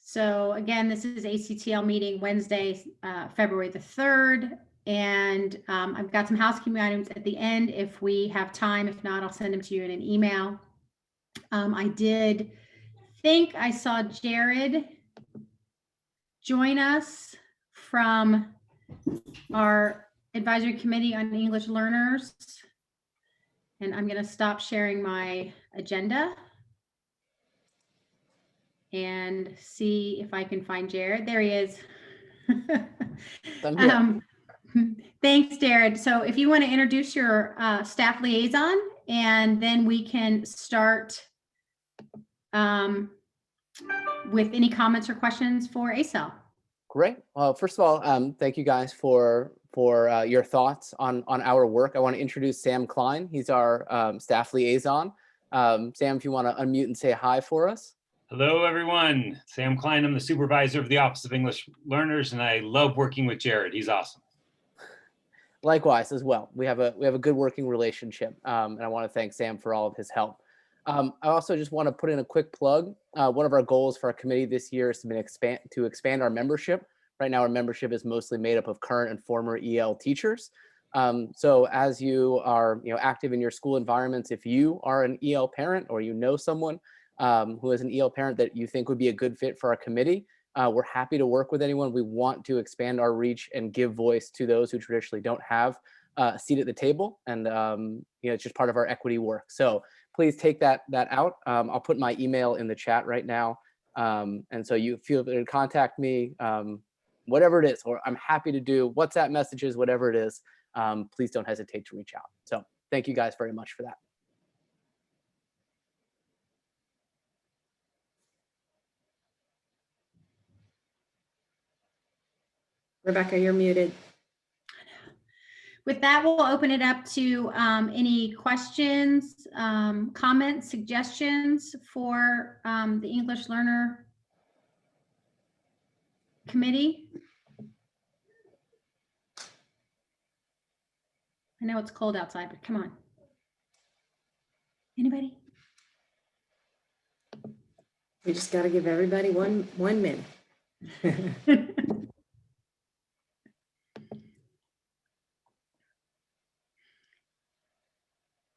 So again, this is ACTL meeting Wednesday, February the 3rd. And I've got some housekeeping items at the end if we have time. If not, I'll send them to you in an email. I did think I saw Jared join us from our advisory committee on English learners. And I'm going to stop sharing my agenda and see if I can find Jared. There he is. Thanks, Jared. So if you want to introduce your staff liaison, and then we can start with any comments or questions for ACTL. Great. Well, first of all, thank you guys for your thoughts on our work. I want to introduce Sam Klein. He's our staff liaison. Sam, if you want to unmute and say hi for us. Hello, everyone. Sam Klein. I'm the supervisor of the Office of English Learners, and I love working with Jared. He's awesome. Likewise, as well. We have a good working relationship, and I want to thank Sam for all of his help. I also just want to put in a quick plug. One of our goals for our committee this year is to expand our membership. Right now, our membership is mostly made up of current and former EL teachers. So as you are active in your school environments, if you are an EL parent or you know someone who is an EL parent that you think would be a good fit for our committee, we're happy to work with anyone. We want to expand our reach and give voice to those who traditionally don't have a seat at the table. And it's just part of our equity work. So please take that out. I'll put my email in the chat right now. And so you feel free to contact me, whatever it is, or I'm happy to do WhatsApp messages, whatever it is. Please don't hesitate to reach out. So thank you guys very much for that. Rebecca, you're muted. With that, we'll open it up to any questions, comments, suggestions for the English Learner Committee. I know it's cold outside, but come on. Anybody? We just got to give everybody one minute.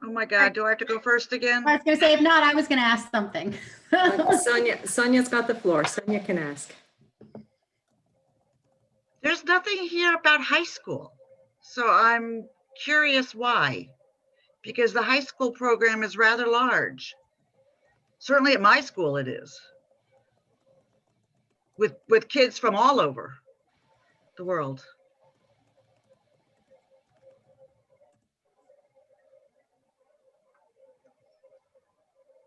Oh my God, do I have to go first again? I was going to say, if not, I was going to ask something. Sonia's got the floor. Sonia can ask. There's nothing here about high school. So I'm curious why, because the high school program is rather large. Certainly at my school it is, with kids from all over the world.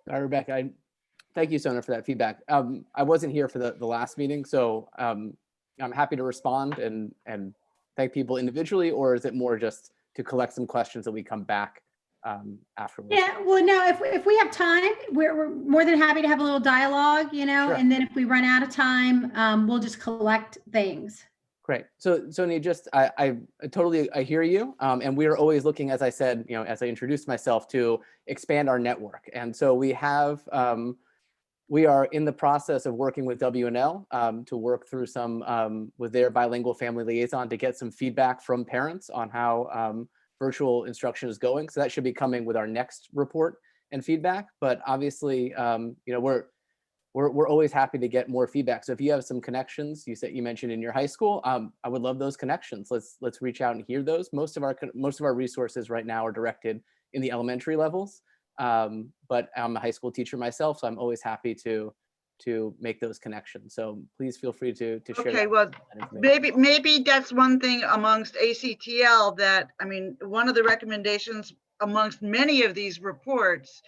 All right, Rebecca, thank you, Sonia, for that feedback. I wasn't here for the last meeting, so I'm happy to respond and thank people individually, or is it more just to collect some questions that we come back afterwards? Yeah, well, no, if we have time, we're more than happy to have a little dialogue, Sure. And then if we run out of time, we'll just collect things. Great. So Sonia, just I totally hear you, and we are always looking, as I said, as I introduced myself, to expand our network. And so we are in the process of working with WNL to work through some with their bilingual family liaison to get some feedback from parents on how virtual instruction is going. So that should be coming with our next report and feedback. But obviously, we're always happy to get more feedback. So if you have some connections, you mentioned in your high school, I would love those connections. Let's reach out and hear those. Most of our resources right now are directed in the elementary levels, but I'm a high school teacher myself, so I'm always happy to make those connections. So please feel free to share. Okay, well, maybe that's one thing amongst ACTL that, I mean, one of the recommendations amongst many of these reports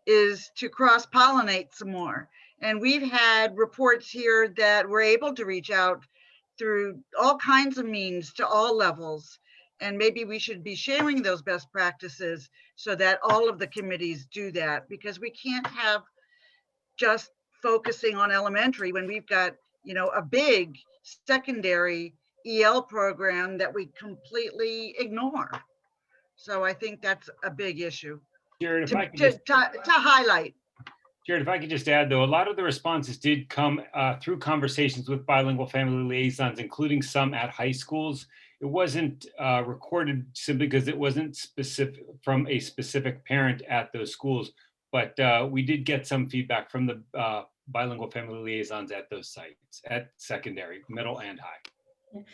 is to cross-pollinate some more. And we've had reports here that we're able to reach out through all kinds of means to all levels. And maybe we should be sharing those best practices so that all of the committees do that, because we can't have just focusing on elementary when we've got, a big secondary EL program that we completely ignore. So I think that's a big issue Jared, if I could to highlight. Jared, if I could just add, though, a lot of the responses did come through conversations with bilingual family liaisons, including some at high schools. It wasn't recorded simply because it wasn't specific from a specific parent at those schools, but we did get some feedback from the bilingual family liaisons at those sites, at secondary, middle, and high.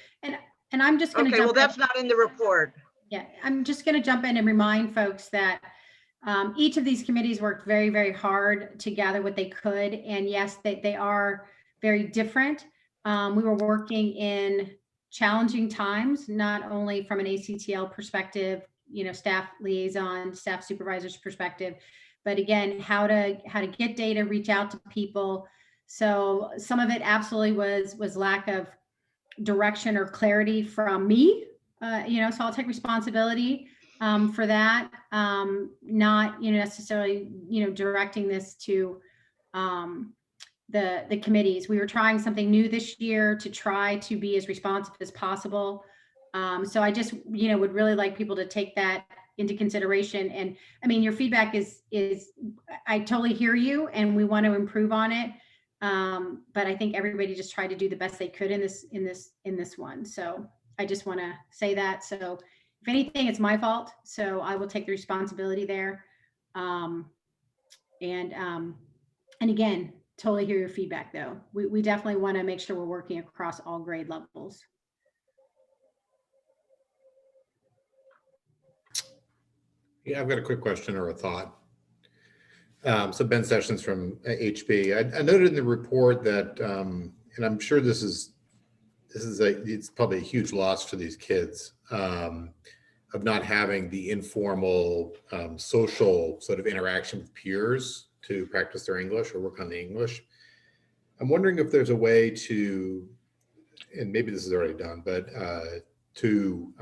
And I'm just going to Okay, well, that's not in the report. Yeah, I'm just going to jump in and remind folks that each of these committees worked very, very hard to gather what they could. And yes, they are very different. We were working in challenging times, not only from an ACTL perspective, staff liaison, staff supervisors perspective, but again, how to get data, reach out to people. So some of it absolutely was lack of direction or clarity from me. So I'll take responsibility for that. Not, necessarily, directing this to the committees. We were trying something new this year to try to be as responsive as possible. So I just, would really like people to take that into consideration. And I mean, your feedback is I totally hear you, and we want to improve on it. But I think everybody just tried to do the best they could in this one. So I just want to say that. So if anything, it's my fault. So I will take the responsibility there. And again, totally hear your feedback though. We definitely want to make sure we're working across all grade levels. Yeah, I've got a quick question or a thought. So Ben Sessions from HB. I noted in the report that, and I'm sure it's probably a huge loss for these kids, of not having the informal social sort of interaction with peers to practice their English or work on the English. I'm wondering if there's a way to, and maybe this is already done, but to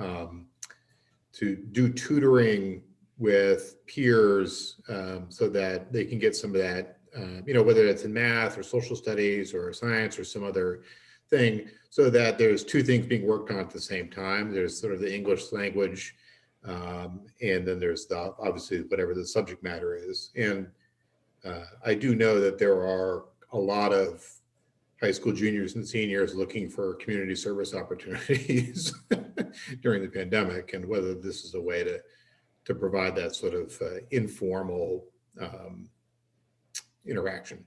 do tutoring with peers so that they can get some of that, whether it's in math or social studies or science or some other thing, so that there's two things being worked on at the same time. There's sort of the English language, and then there's obviously whatever the subject matter is. And I do know that there are a lot of high school juniors and seniors looking for community service opportunities during the pandemic, and whether this is a way to provide that sort of informal interaction.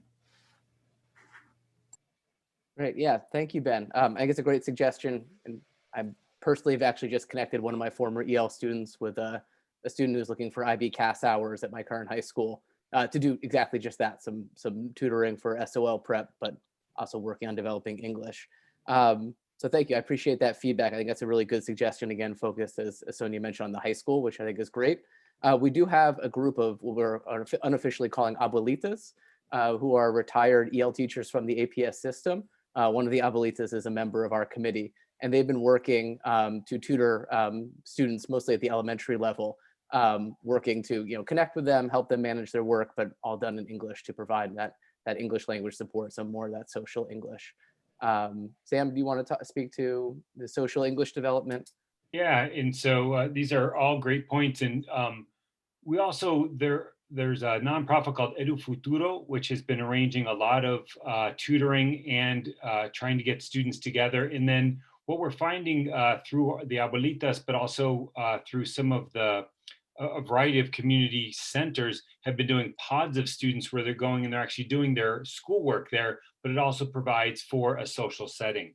Great. Yeah. Thank you, Ben. I think it's a great suggestion. And I personally have actually just connected one of my former EL students with a student who's looking for IB CAS hours at my current high school to do exactly just that, some tutoring for SOL prep, but also working on developing English. So thank you. I appreciate that feedback. I think that's a really good suggestion. Again, focused, as Sonia mentioned, on the high school, which I think is great. We do have a group of what we're unofficially calling abuelitas, who are retired EL teachers from the APS system. One of the abuelitas is a member of our committee, and they've been working to tutor students mostly at the elementary level, working to connect with them, help them manage their work, but all done in English to provide that English language support, some more of that social English. Sam, do you want to speak to the social English development? Yeah, and so these are all great points. And we also, there's a nonprofit called Edu Futuro, which has been arranging a lot of tutoring and trying to get students together. And then what we're finding through the abuelitas, but also through some of a variety of community centers, have been doing pods of students where they're going and they're actually doing their schoolwork there, but it also provides for a social setting.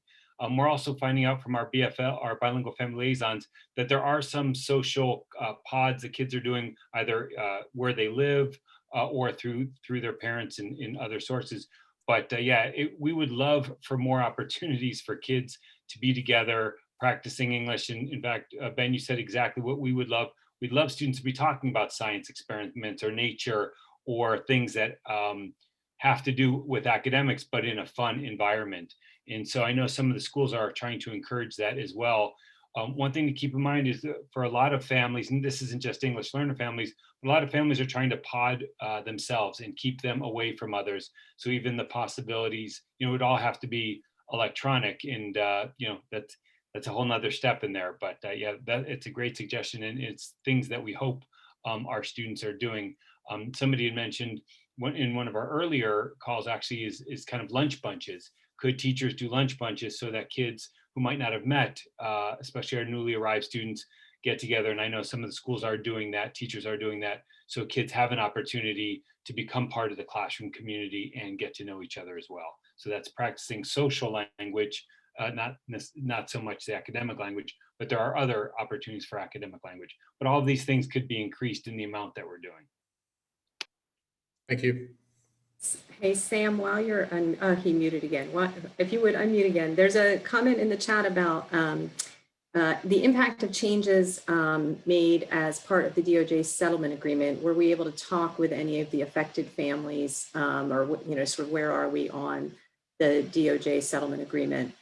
We're also finding out from our BFL, our bilingual family liaisons, that there are some social pods that kids are doing either where they live or through their parents in other sources. But yeah, we would love for more opportunities for kids to be together practicing English. And in fact, Ben, you said exactly what we would love. We'd love students to be talking about science experiments or nature or things that have to do with academics, but in a fun environment. And so I know some of the schools are trying to encourage that as well. One thing to keep in mind is that for a lot of families, and this isn't just English learner families, a lot of families are trying to pod themselves and keep them away from others. So even the possibilities, it would all have to be electronic, and that's a whole nother step in there. But yeah, it's a great suggestion, and it's things that we hope our students are doing. Somebody had mentioned in one of our earlier calls actually is kind of lunch bunches. Could teachers do lunch bunches so that kids who might not have met, especially our newly arrived students, get together? And I know some of the schools are doing that, teachers are doing that, so kids have an opportunity to become part of the classroom community and get to know each other as well. So that's practicing social language, not so much the academic language, but there are other opportunities for academic language. But all of these things could be increased in the amount that we're doing. Thank you. Hey, Sam, while you're he muted again. If you would unmute again. There's a comment in the chat about the impact of changes made as part of the DOJ settlement agreement. Were we able to talk with any of the affected families, or sort of where are we on the DOJ settlement agreement?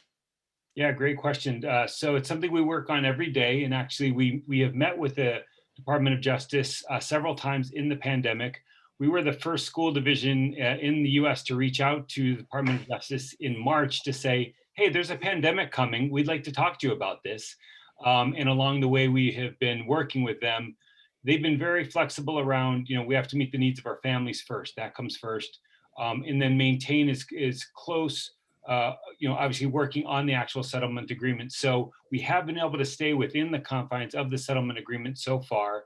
Yeah, great question. So it's something we work on every day, and actually we have met with the Department of Justice several times in the pandemic. We were the first school division in the US to reach out to the Department of Justice in March to say, hey, there's a pandemic coming. We'd like to talk to you about this. And along the way, we have been working with them. They've been very flexible around, we have to meet the needs of our families first. That comes first. And then maintain is close, obviously working on the actual settlement agreement. So we have been able to stay within the confines of the settlement agreement so far.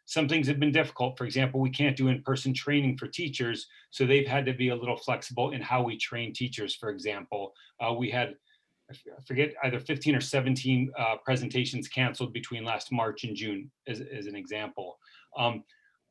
Some things have been difficult. For example, we can't do in-person training for teachers, so they've had to be a little flexible in how we train teachers, for example. We had, I forget, either 15 or 17 presentations canceled between last March and June, as an example.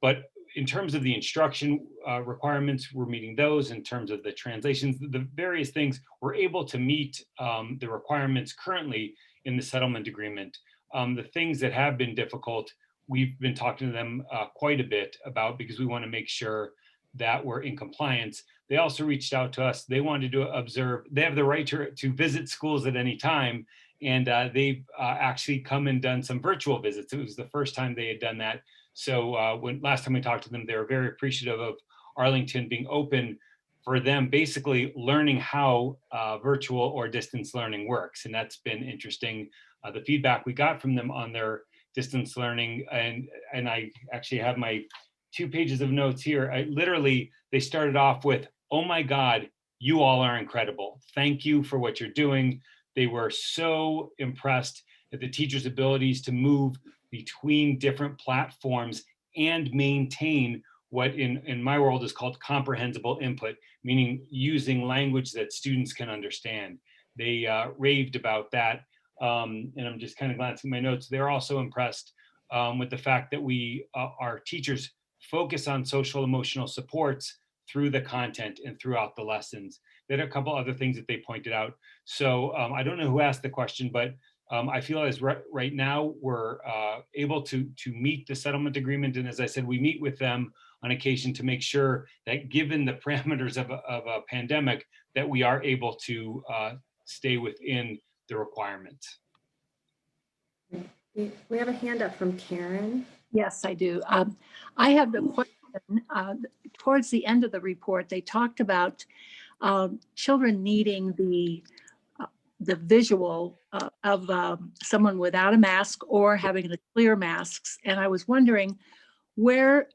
But in terms of the instruction requirements, we're meeting those. In terms of the translations, the various things, we're able to meet the requirements currently in the settlement agreement. The things that have been difficult, we've been talking to them quite a bit about, because we want to make sure that we're in compliance. They also reached out to us. They wanted to observe. They have the right to visit schools at any time. And they've actually come and done some virtual visits. It was the first time they had done that. So when last time we talked to them, they were very appreciative of Arlington being open for them, basically learning how virtual or distance learning works. And that's been interesting. The feedback we got from them on their distance learning, and I actually have my 2 pages of notes here. They started off with, "Oh my God, you all are incredible. Thank you for what you're doing." They were so impressed at the teachers' abilities to move between different platforms and maintain what in my world is called comprehensible input, meaning using language that students can understand. They raved about that. And I'm just kind of glancing at my notes. They're also impressed with the fact that our teachers focus on social emotional supports through the content and throughout the lessons. They had a couple other things that they pointed out. So I don't know who asked the question, but I feel as right now we're able to meet the settlement agreement. And as I said, we meet with them on occasion to make sure that, given the parameters of a pandemic, that we are able to stay within the requirements. We have a hand up from Karen. Yes, I do. I have a question. Towards the end of the report, they talked about children needing the visual of someone without a mask or having the clear masks. And I was wondering, where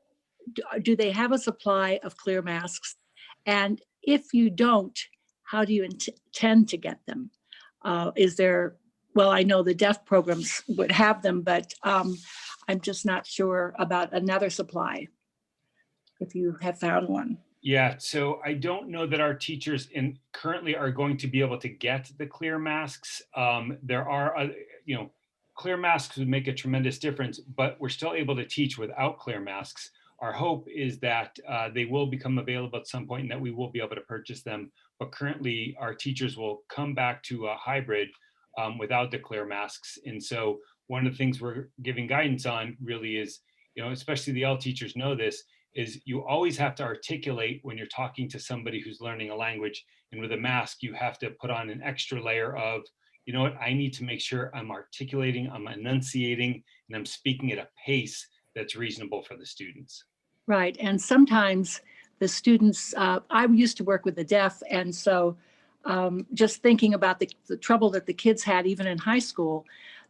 do they have a supply of clear masks? And if you don't, how do you intend to get them? Is there, well, I know the deaf programs would have them, but I'm just not sure about another supply, if you have found one. Yeah, so I don't know that our teachers currently are going to be able to get the clear masks. There are, clear masks would make a tremendous difference, but we're still able to teach without clear masks. Our hope is that they will become available at some point and that we will be able to purchase them. But currently, our teachers will come back to a hybrid without the clear masks. And so one of the things we're giving guidance on really is, especially the L teachers know this, is you always have to articulate when you're talking to somebody who's learning a language. And with a mask, you have to put on an extra layer of, I need to make sure I'm articulating, I'm enunciating, and I'm speaking at a pace that's reasonable for the students. Right. And sometimes the students, I used to work with the deaf. And so just thinking about the trouble that the kids had, even in high school,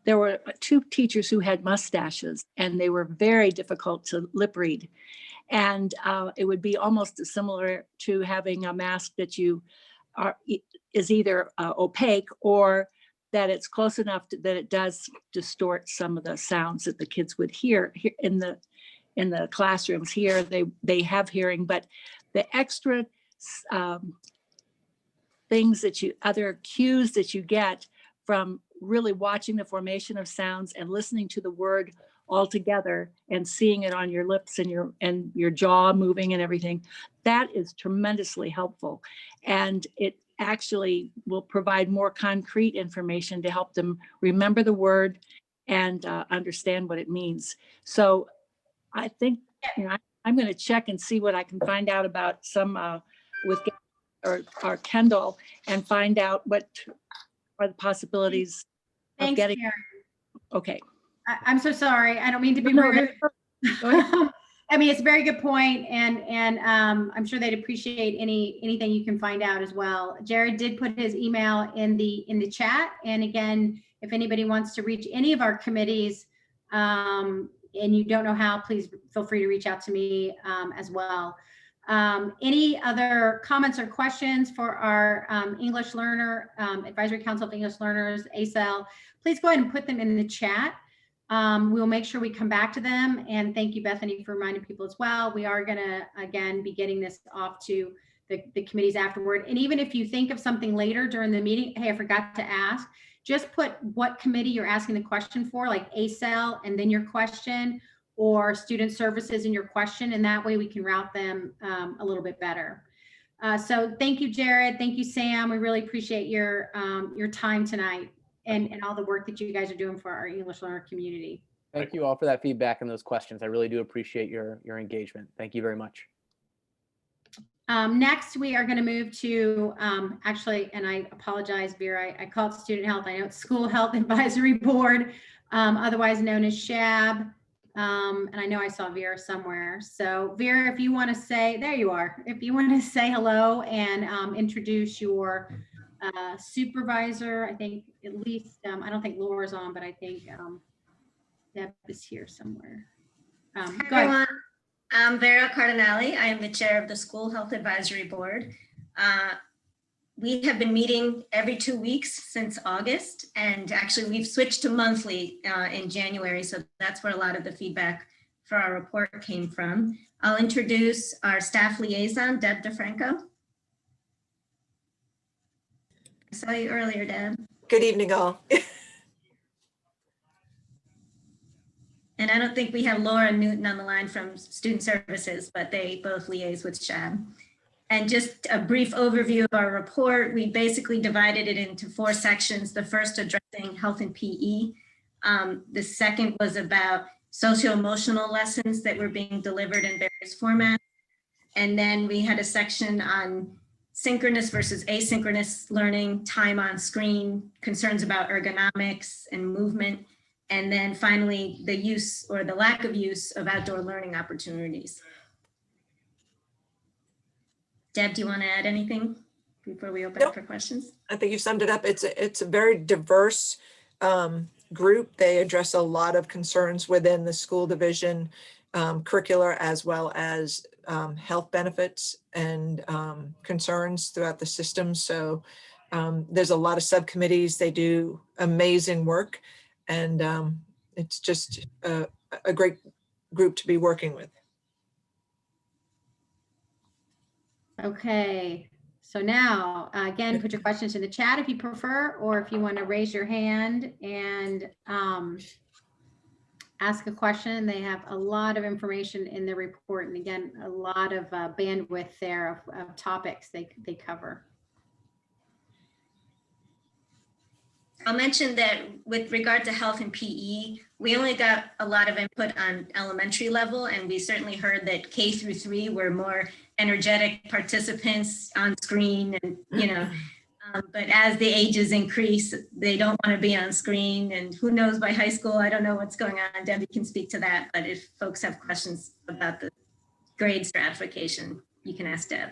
there were 2 teachers who had mustaches, and they were very difficult to lip read. And it would be almost similar to having a mask that is either opaque or that it's close enough that it does distort some of the sounds that the kids would hear in the classrooms. Here they have hearing, but the extra other cues that you get from really watching the formation of sounds and listening to the word all together and seeing it on your lips and your jaw moving and everything, that is tremendously helpful. And it actually will provide more concrete information to help them remember the word and understand what it means. So I think, I'm going to check and see what I can find out about some with or Kendall, and find out what are the possibilities of Thanks, getting. Karen. Okay. I'm so sorry. I don't mean to be No, rude. go ahead. I mean, it's a very good point, and I'm sure they'd appreciate anything you can find out as well. Jared did put his email in the chat, and again, if anybody wants to reach any of our committees, and you don't know how, please feel free to reach out to me as well. Any other comments or questions for our English Learner Advisory Council of English Learners, ACTL? Please go ahead and put them in the chat. We'll make sure we come back to them. And thank you, Bethany, for reminding people as well. We are going to, again, be getting this off to the committees afterward. And even if you think of something later during the meeting, hey, I forgot to ask, just put what committee you're asking the question for, like ACTL, and then your question, or student services in your question. And that way we can route them a little bit better. So thank you, Jared. Thank you, Sam. We really appreciate your time tonight. And all the work that you guys are doing for our English learner community. Thank you all for that feedback and those questions. I really do appreciate your engagement. Thank you very much. Next, we are going to move to actually, and I apologize, Vera, I call it Student Health. I know it's School Health Advisory Board, otherwise known as SHAB. And I know I saw Vera somewhere. So Vera, if you want to say, there you are. If you want to say hello and introduce your supervisor, I think at least, I don't think Laura's on, but I think Deb is here somewhere. Hi, go ahead. everyone. I'm Vera Cardinale. I am the chair of the School Health Advisory Board. We have been meeting every 2 weeks since August, and actually we've switched to monthly in January, so that's where a lot of the feedback for our report came from. I'll introduce our staff liaison, Deb DeFranco. I saw you earlier, Deb. Good evening, all. And I don't think we have Laura Newton on the line from Student Services, but they both liaise with SHAB. And just a brief overview of our report, we basically divided it into 4 sections. The first addressing health and PE. The second was about socio-emotional lessons that were being delivered in various formats. And then we had a section on synchronous versus asynchronous learning, time on screen, concerns about ergonomics and movement. And then finally, the use or the lack of use of outdoor learning opportunities. Deb, do you want to add anything before we open up for questions? I think you summed it up. It's a very diverse group. They address a lot of concerns within the school division, curricular, as well as health benefits and concerns throughout the system. So there's a lot of subcommittees. They do amazing work. And it's just a great group to be working with. Okay, so now, again, put your questions in the chat if you prefer, or if you want to raise your hand and ask a question. They have a lot of information in the report, and again, a lot of bandwidth there of topics they cover. I'll mention that with regard to health and PE, we only got a lot of input on elementary level, and we certainly heard that K through 3 were more energetic participants on screen, and but as the ages increase, they don't want to be on screen, and who knows by high school, I don't know what's going on. Debbie can speak to that, but if folks have questions about the grade stratification, you can ask Deb.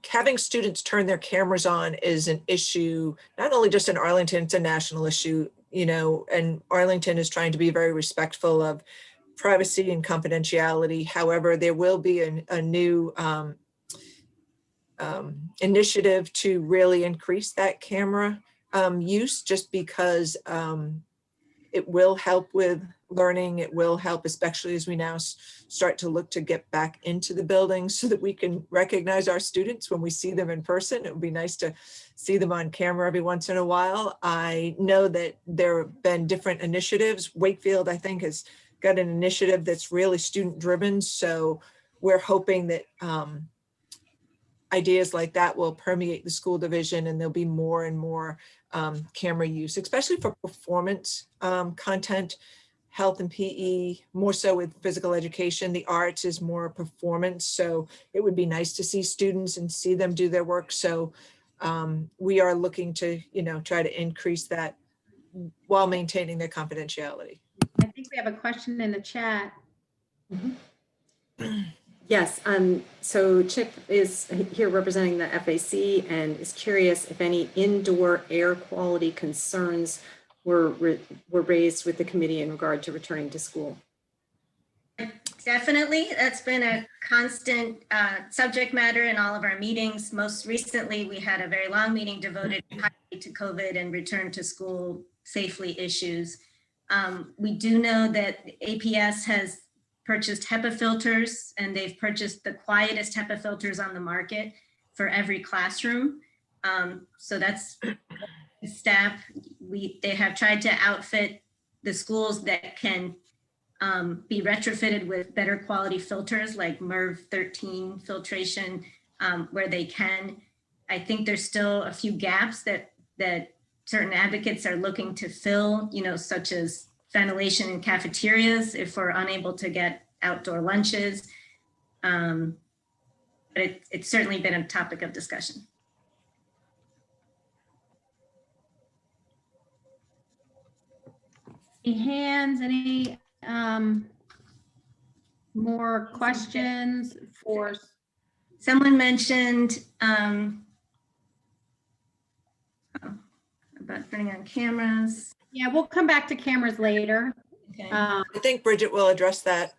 Having students turn their cameras on is an issue, not only just in Arlington, it's a national issue. you know, and Arlington is trying to be very respectful of privacy and confidentiality. However, there will be a new initiative to really increase that camera use, just because it will help with learning. It will help, especially as we now start to look to get back into the buildings so that we can recognize our students when we see them in person. It would be nice to see them on camera every once in a while. I know that there have been different initiatives. Wakefield, I think, has got an initiative that's really student driven. So we're hoping that ideas like that will permeate the school division, and there'll be more and more camera use, especially for performance content, health and PE, more so with physical education. The arts is more performance. So it would be nice to see students and see them do their work. So we are looking to, you know, try to increase that while maintaining their confidentiality. I think we have a question in the chat. Yes, so Chip is here representing the FAC and is curious if any indoor air quality concerns were raised with the committee in regard to returning to school. Definitely, that's been a constant subject matter in all of our meetings. Most recently, we had a very long meeting devoted to COVID and return to school safely issues. We do know that APS has purchased HEPA filters, and they've purchased the quietest HEPA filters on the market for every classroom. So that's staff. They have tried to outfit the schools that can be retrofitted with better quality filters like MERV 13 filtration where they can. I think there's still a few gaps that certain advocates are looking to fill, you know, such as ventilation in cafeterias if we're unable to get outdoor lunches. But it's certainly been a topic of discussion. Any hands, any more questions for? Someone mentioned about turning on cameras. Yeah, we'll come back to cameras later. Okay. I think Bridget will address that.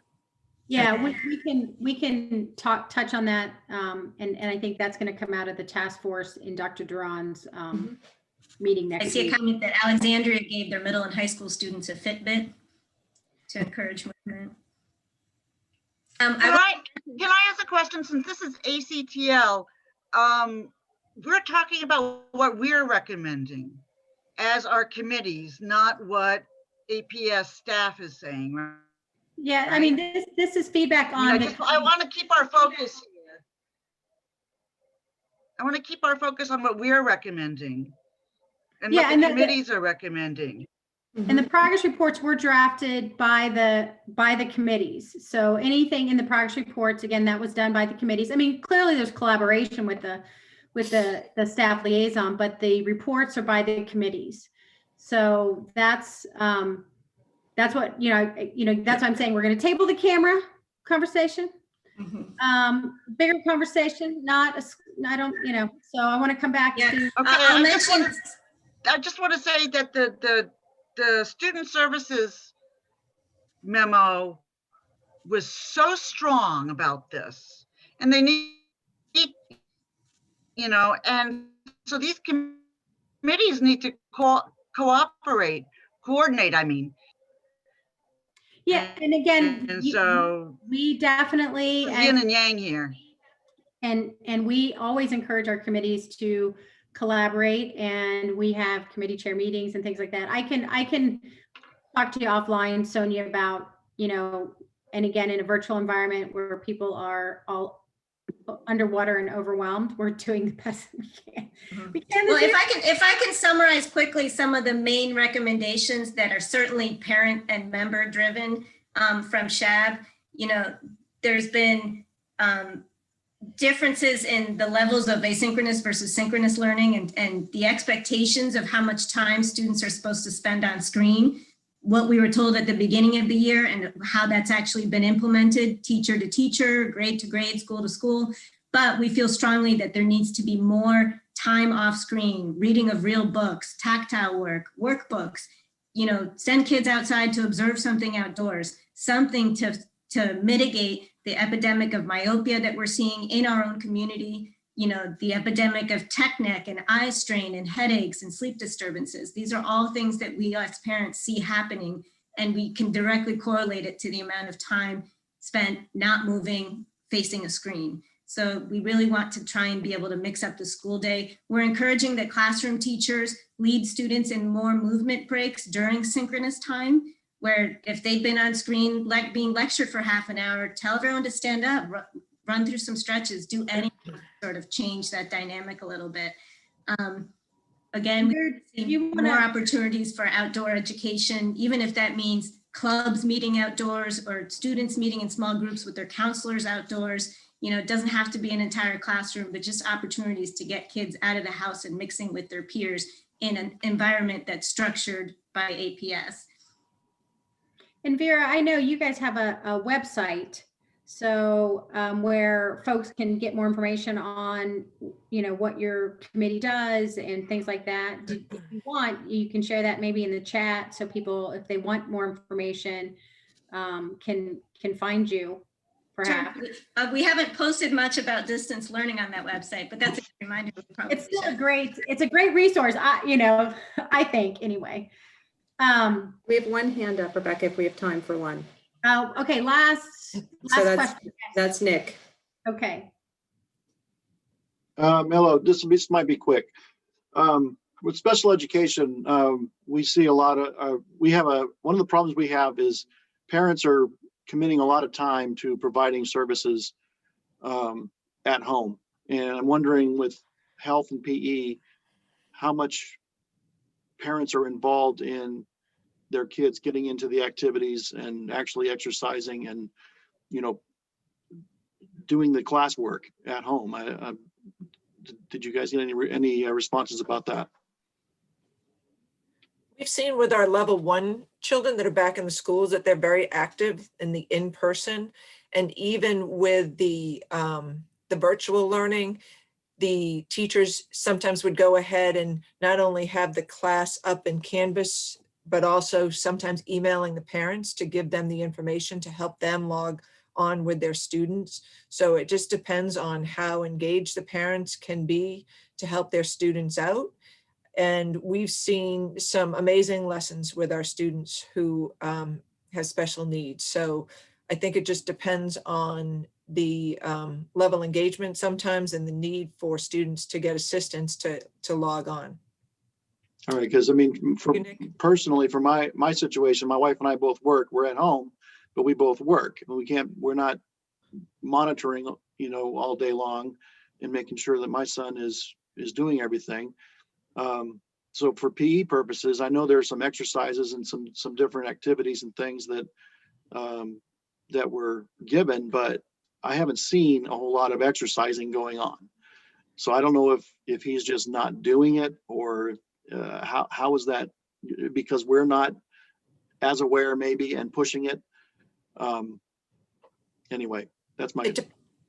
Yeah, we can touch on that, and I think that's going to come out of the task force in Dr. Duran's meeting next week. I see a comment that Alexandria gave their middle and high school students a Fitbit to encourage movement. Can I ask a question? Since this is ACTL, we're talking about what we're recommending as our committees, not what APS staff is saying, right? Yeah, I mean, this is feedback on. I want to keep our focus here. I want to keep our focus on what we're recommending and what the committees are recommending. And the progress reports were drafted by the committees. So anything in the progress reports, again, that was done by the committees. I mean, clearly there's collaboration with the staff liaison, but the reports are by the committees. So that's what, that's why I'm saying we're going to table the camera conversation. Bigger conversation, I don't, so I want to come back to. Okay, I just want to say that the student services memo was so strong about this, and they need, and so these committees need to coordinate, I mean. Yeah, and again, and so we definitely yin and yang here. And we always encourage our committees to collaborate, and we have committee chair meetings and things like that. I can talk to you offline, Sonia, about, and again, in a virtual environment where people are all underwater and overwhelmed, we're doing the best we can. Well, if I can summarize quickly some of the main recommendations that are certainly parent and member driven from SHAB, there's been differences in the levels of asynchronous versus synchronous learning and the expectations of how much time students are supposed to spend on screen, what we were told at the beginning of the year and how that's actually been implemented, teacher to teacher, grade to grade, school to school. But we feel strongly that there needs to be more time off screen, reading of real books, tactile work, workbooks, send kids outside to observe something outdoors, something to mitigate the epidemic of myopia that we're seeing in our own community, the epidemic of tech neck and eye strain and headaches and sleep disturbances. These are all things that we as parents see happening, and we can directly correlate it to the amount of time spent not moving, facing a screen. So we really want to try and be able to mix up the school day. We're encouraging that classroom teachers lead students in more movement breaks during synchronous time, where if they've been on screen, like being lectured for half an hour, tell everyone to stand up, run through some stretches, do anything to sort of change that dynamic a little bit. Again, we see more opportunities for outdoor education, even if that means clubs meeting outdoors or students meeting in small groups with their counselors outdoors. It doesn't have to be an entire classroom, but just opportunities to get kids out of the house and mixing with their peers in an environment that's structured by APS. And Vera, I know you guys have a website, so where folks can get more information on, what your committee does and things like that. If you want, you can share that maybe in the chat, so people, if they want more information, can find you. Perhaps. Sure. We haven't posted much about distance learning on that website, but that's a good reminder. It's still it's a great resource. I think anyway. We have one hand up, Rebecca, if we have time for one. Oh, okay. Last question. That's Nick. Okay. Mello, this might be quick. With special education, we see a lot of, one of the problems we have is parents are committing a lot of time to providing services at home. And I'm wondering, with health and PE, how much parents are involved in their kids getting into the activities and actually exercising and, doing the classwork at home. Did you guys get any responses about that? We've seen with our level 1 children that are back in the schools that they're very active in the in-person, and even with the virtual learning, the teachers sometimes would go ahead and not only have the class up in Canvas, but also sometimes emailing the parents to give them the information to help them log on with their students. So it just depends on how engaged the parents can be to help their students out. And we've seen some amazing lessons with our students who have special needs. So I think it just depends on the level of engagement sometimes and the need for students to get assistance to log on. All right, because personally, for my situation, my wife and I both work. We're at home, but we both work, and we're not monitoring, all day long and making sure that my son is doing everything. So for PE purposes, I know there's some exercises and some different activities and things that that were given, but I haven't seen a whole lot of exercising going on. So I don't know if he's just not doing it, or how is that, because we're not as aware maybe and pushing it. Anyway, that's my.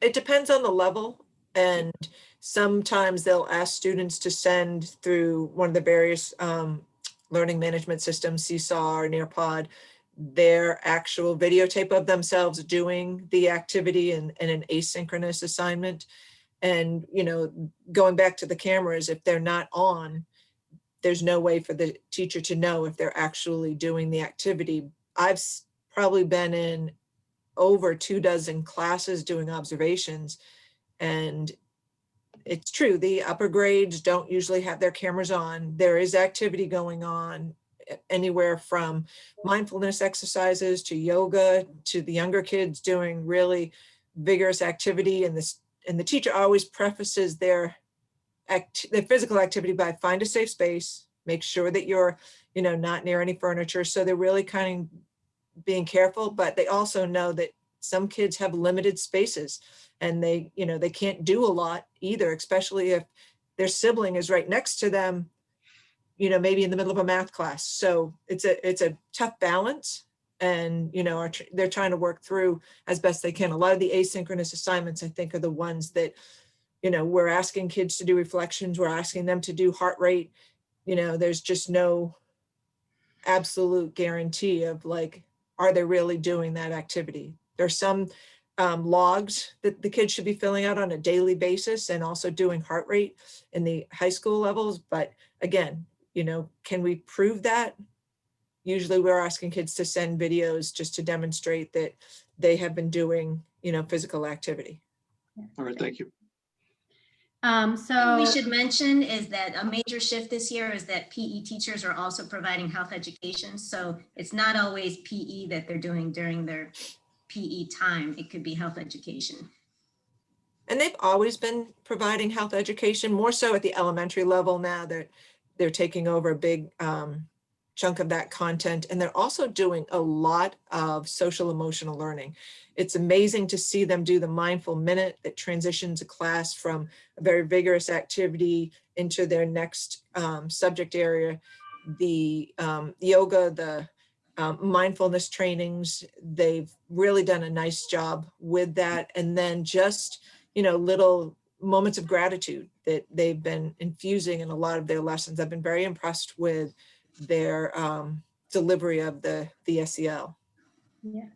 It depends on the level. And sometimes they'll ask students to send through one of the various learning management systems, Seesaw or Nearpod, their actual videotape of themselves doing the activity in an asynchronous assignment. And, going back to the cameras, if they're not on, there's no way for the teacher to know if they're actually doing the activity. I've probably been in over 24 classes doing observations. And it's true, the upper grades don't usually have their cameras on. There is activity going on anywhere from mindfulness exercises to yoga to the younger kids doing really vigorous activity. And the teacher always prefaces their physical activity by find a safe space, make sure that you're, not near any furniture. So they're really kind of being careful, but they also know that some kids have limited spaces. And they can't do a lot either, especially if their sibling is right next to them, maybe in the middle of a math class. So it's a tough balance, and, they're trying to work through as best they can. A lot of the asynchronous assignments, I think, are the ones that, we're asking kids to do reflections. We're asking them to do heart rate. There's just no absolute guarantee of like, are they really doing that activity? There's some logs that the kids should be filling out on a daily basis and also doing heart rate in the high school levels. But again, you know, can we prove that? Usually we're asking kids to send videos just to demonstrate that they have been doing, you know, physical activity. All right, thank you. So We should mention is that a major shift this year is that PE teachers are also providing health education. So it's not always PE that they're doing during their PE time. It could be health education. And they've always been providing health education, more so at the elementary level now that they're taking over a big chunk of that content. And they're also doing a lot of social emotional learning. It's amazing to see them do the mindful minute that transitions a class from a very vigorous activity into their next subject area. The yoga, the mindfulness trainings, they've really done a nice job with that. And then just, you know, little moments of gratitude that they've been infusing in a lot of their lessons. I've been very impressed with their delivery of the SEL. yeah.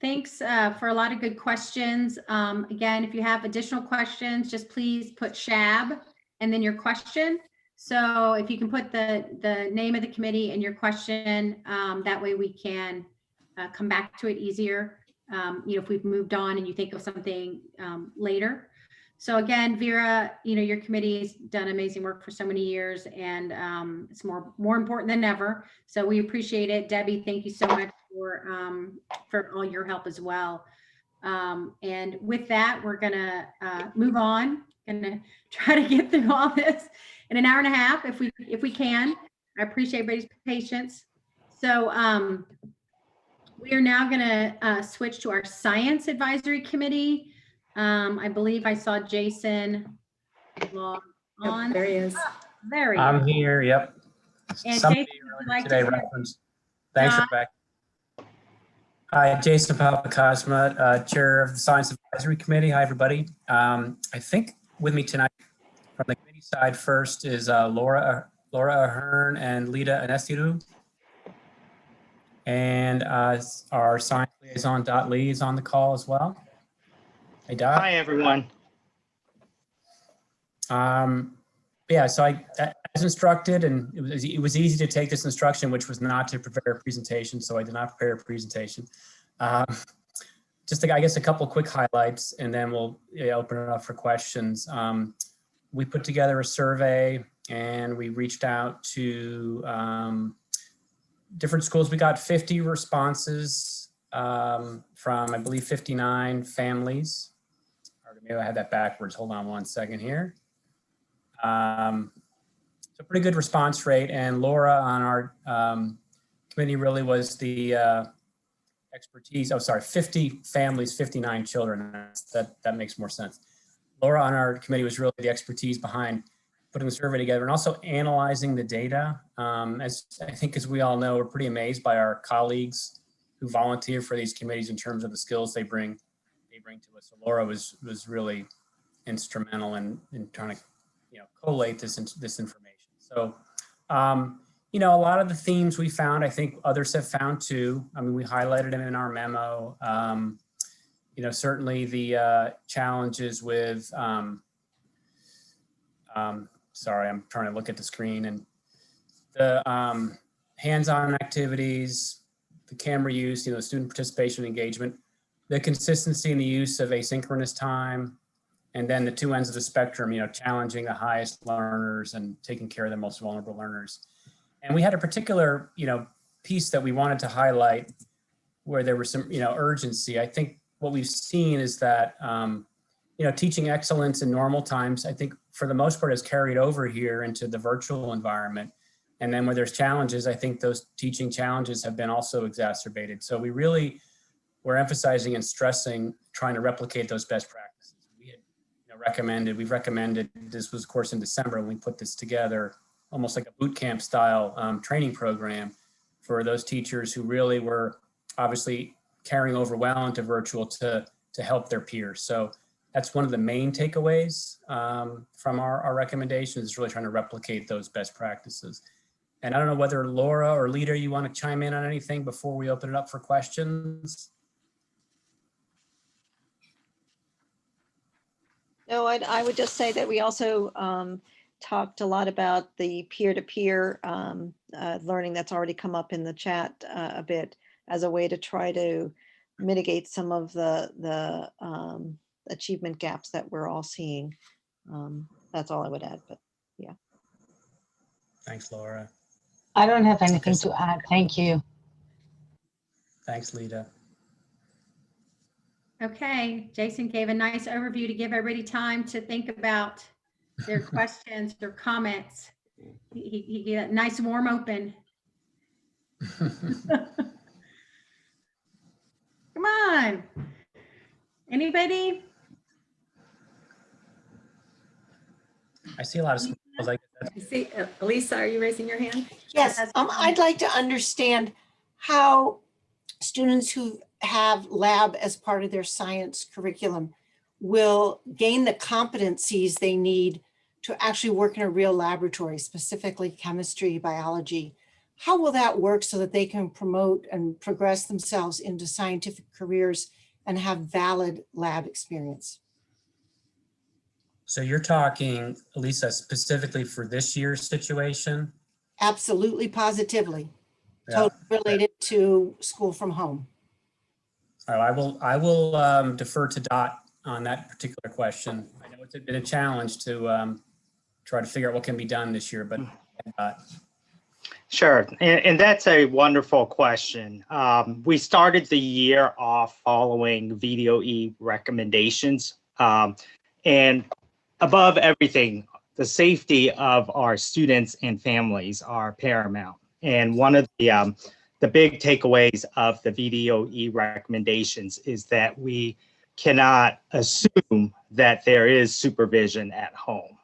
Thanks for a lot of good questions. Again, if you have additional questions, just please put SHAB and then your question. So if you can put the name of the committee and your question, that way we can come back to it easier. You know, if we've moved on and you think of something later. So again, Vera, you know, your committee has done amazing work for so many years, and it's more important than ever. So we appreciate it. Debbie, thank you so much for all your help as well. And with that, we're gonna move on. Gonna try to get through all this in an hour and a half if we can. I appreciate everybody's patience. So we are now gonna switch to our Science Advisory Committee. I believe I saw Jason log on. There he is. There he I'm is. here, yep. And Somebody Jason, would you earlier like to today come in? referenced. Thanks, John? Rebecca. Hi, Jason Papakosma, Chair of the Science Advisory Committee. Hi, everybody. I think with me tonight from the committee side first is Laura Ahern and Lita Anestiru. And our science liaison, Dot Lee, is on the call as well. Hey, Dot. Hi, everyone. Yeah, so as instructed, and it was easy to take this instruction, which was not to prepare a presentation, so I did not prepare a presentation. Just, I guess, a couple quick highlights, and then we'll open it up for questions. We put together a survey, and we reached out to different schools. We got 50 responses from, I believe, 59 families. Or maybe I had that backwards. Hold on one second here. So pretty good response rate, and Laura on our committee really was the expertise. Oh, sorry, 50 families, 59 children. That makes more sense. Laura on our committee was really the expertise behind putting the survey together and also analyzing the data. As I think, as we all know, we're pretty amazed by our colleagues who volunteer for these committees in terms of the skills they bring to us. So Laura was really instrumental in trying to collate this information. So, a lot of the themes we found, I think others have found too. I mean, we highlighted them in our memo. Certainly the challenges with, sorry, I'm trying to look at the screen, and the hands-on activities, the camera use, student participation engagement, the consistency in the use of asynchronous time, and then the two ends of the spectrum, challenging the highest learners and taking care of the most vulnerable learners. And we had a particular, piece that we wanted to highlight where there was some, urgency. I think what we've seen is that, teaching excellence in normal times, I think for the most part has carried over here into the virtual environment. And then where there's challenges, I think those teaching challenges have been also exacerbated. So we really were emphasizing and stressing, trying to replicate those best practices. We've recommended, this was of course in December, when we put this together, almost like a boot camp style training program for those teachers who really were obviously carrying over well into virtual to help their peers. So that's one of the main takeaways from our recommendations, is really trying to replicate those best practices. And I don't know whether Laura or Lita, you want to chime in on anything before we open it up for questions? No, I would just say that we also talked a lot about the peer-to-peer learning that's already come up in the chat a bit as a way to try to mitigate some of the achievement gaps that we're all seeing. That's all I would add, but yeah. Thanks, Laura. I don't have anything to add. Thank you. Thanks, Lita. Okay, Jason gave a nice overview to give everybody time to think about their questions, their comments. He gave a nice warm open. Come on. Anybody? I see a lot of smiles. I see, Elisa, are you raising your hand? Yes, I'd like to understand how students who have lab as part of their science curriculum will gain the competencies they need to actually work in a real laboratory, specifically chemistry, biology. How will that work so that they can promote and progress themselves into scientific careers and have valid lab experience? So you're talking, Elisa, specifically for this year's situation? Absolutely, positively. Yeah. Totally related to school from home. All right, I will defer to Dot on that particular question. I know it's been a challenge to try to figure out what can be done this year, but Sure, and that's a wonderful question. We started the year off following VDOE recommendations, and above everything, the safety of our students and families are paramount. And one of the big takeaways of the VDOE recommendations is that we cannot assume that there is supervision at home.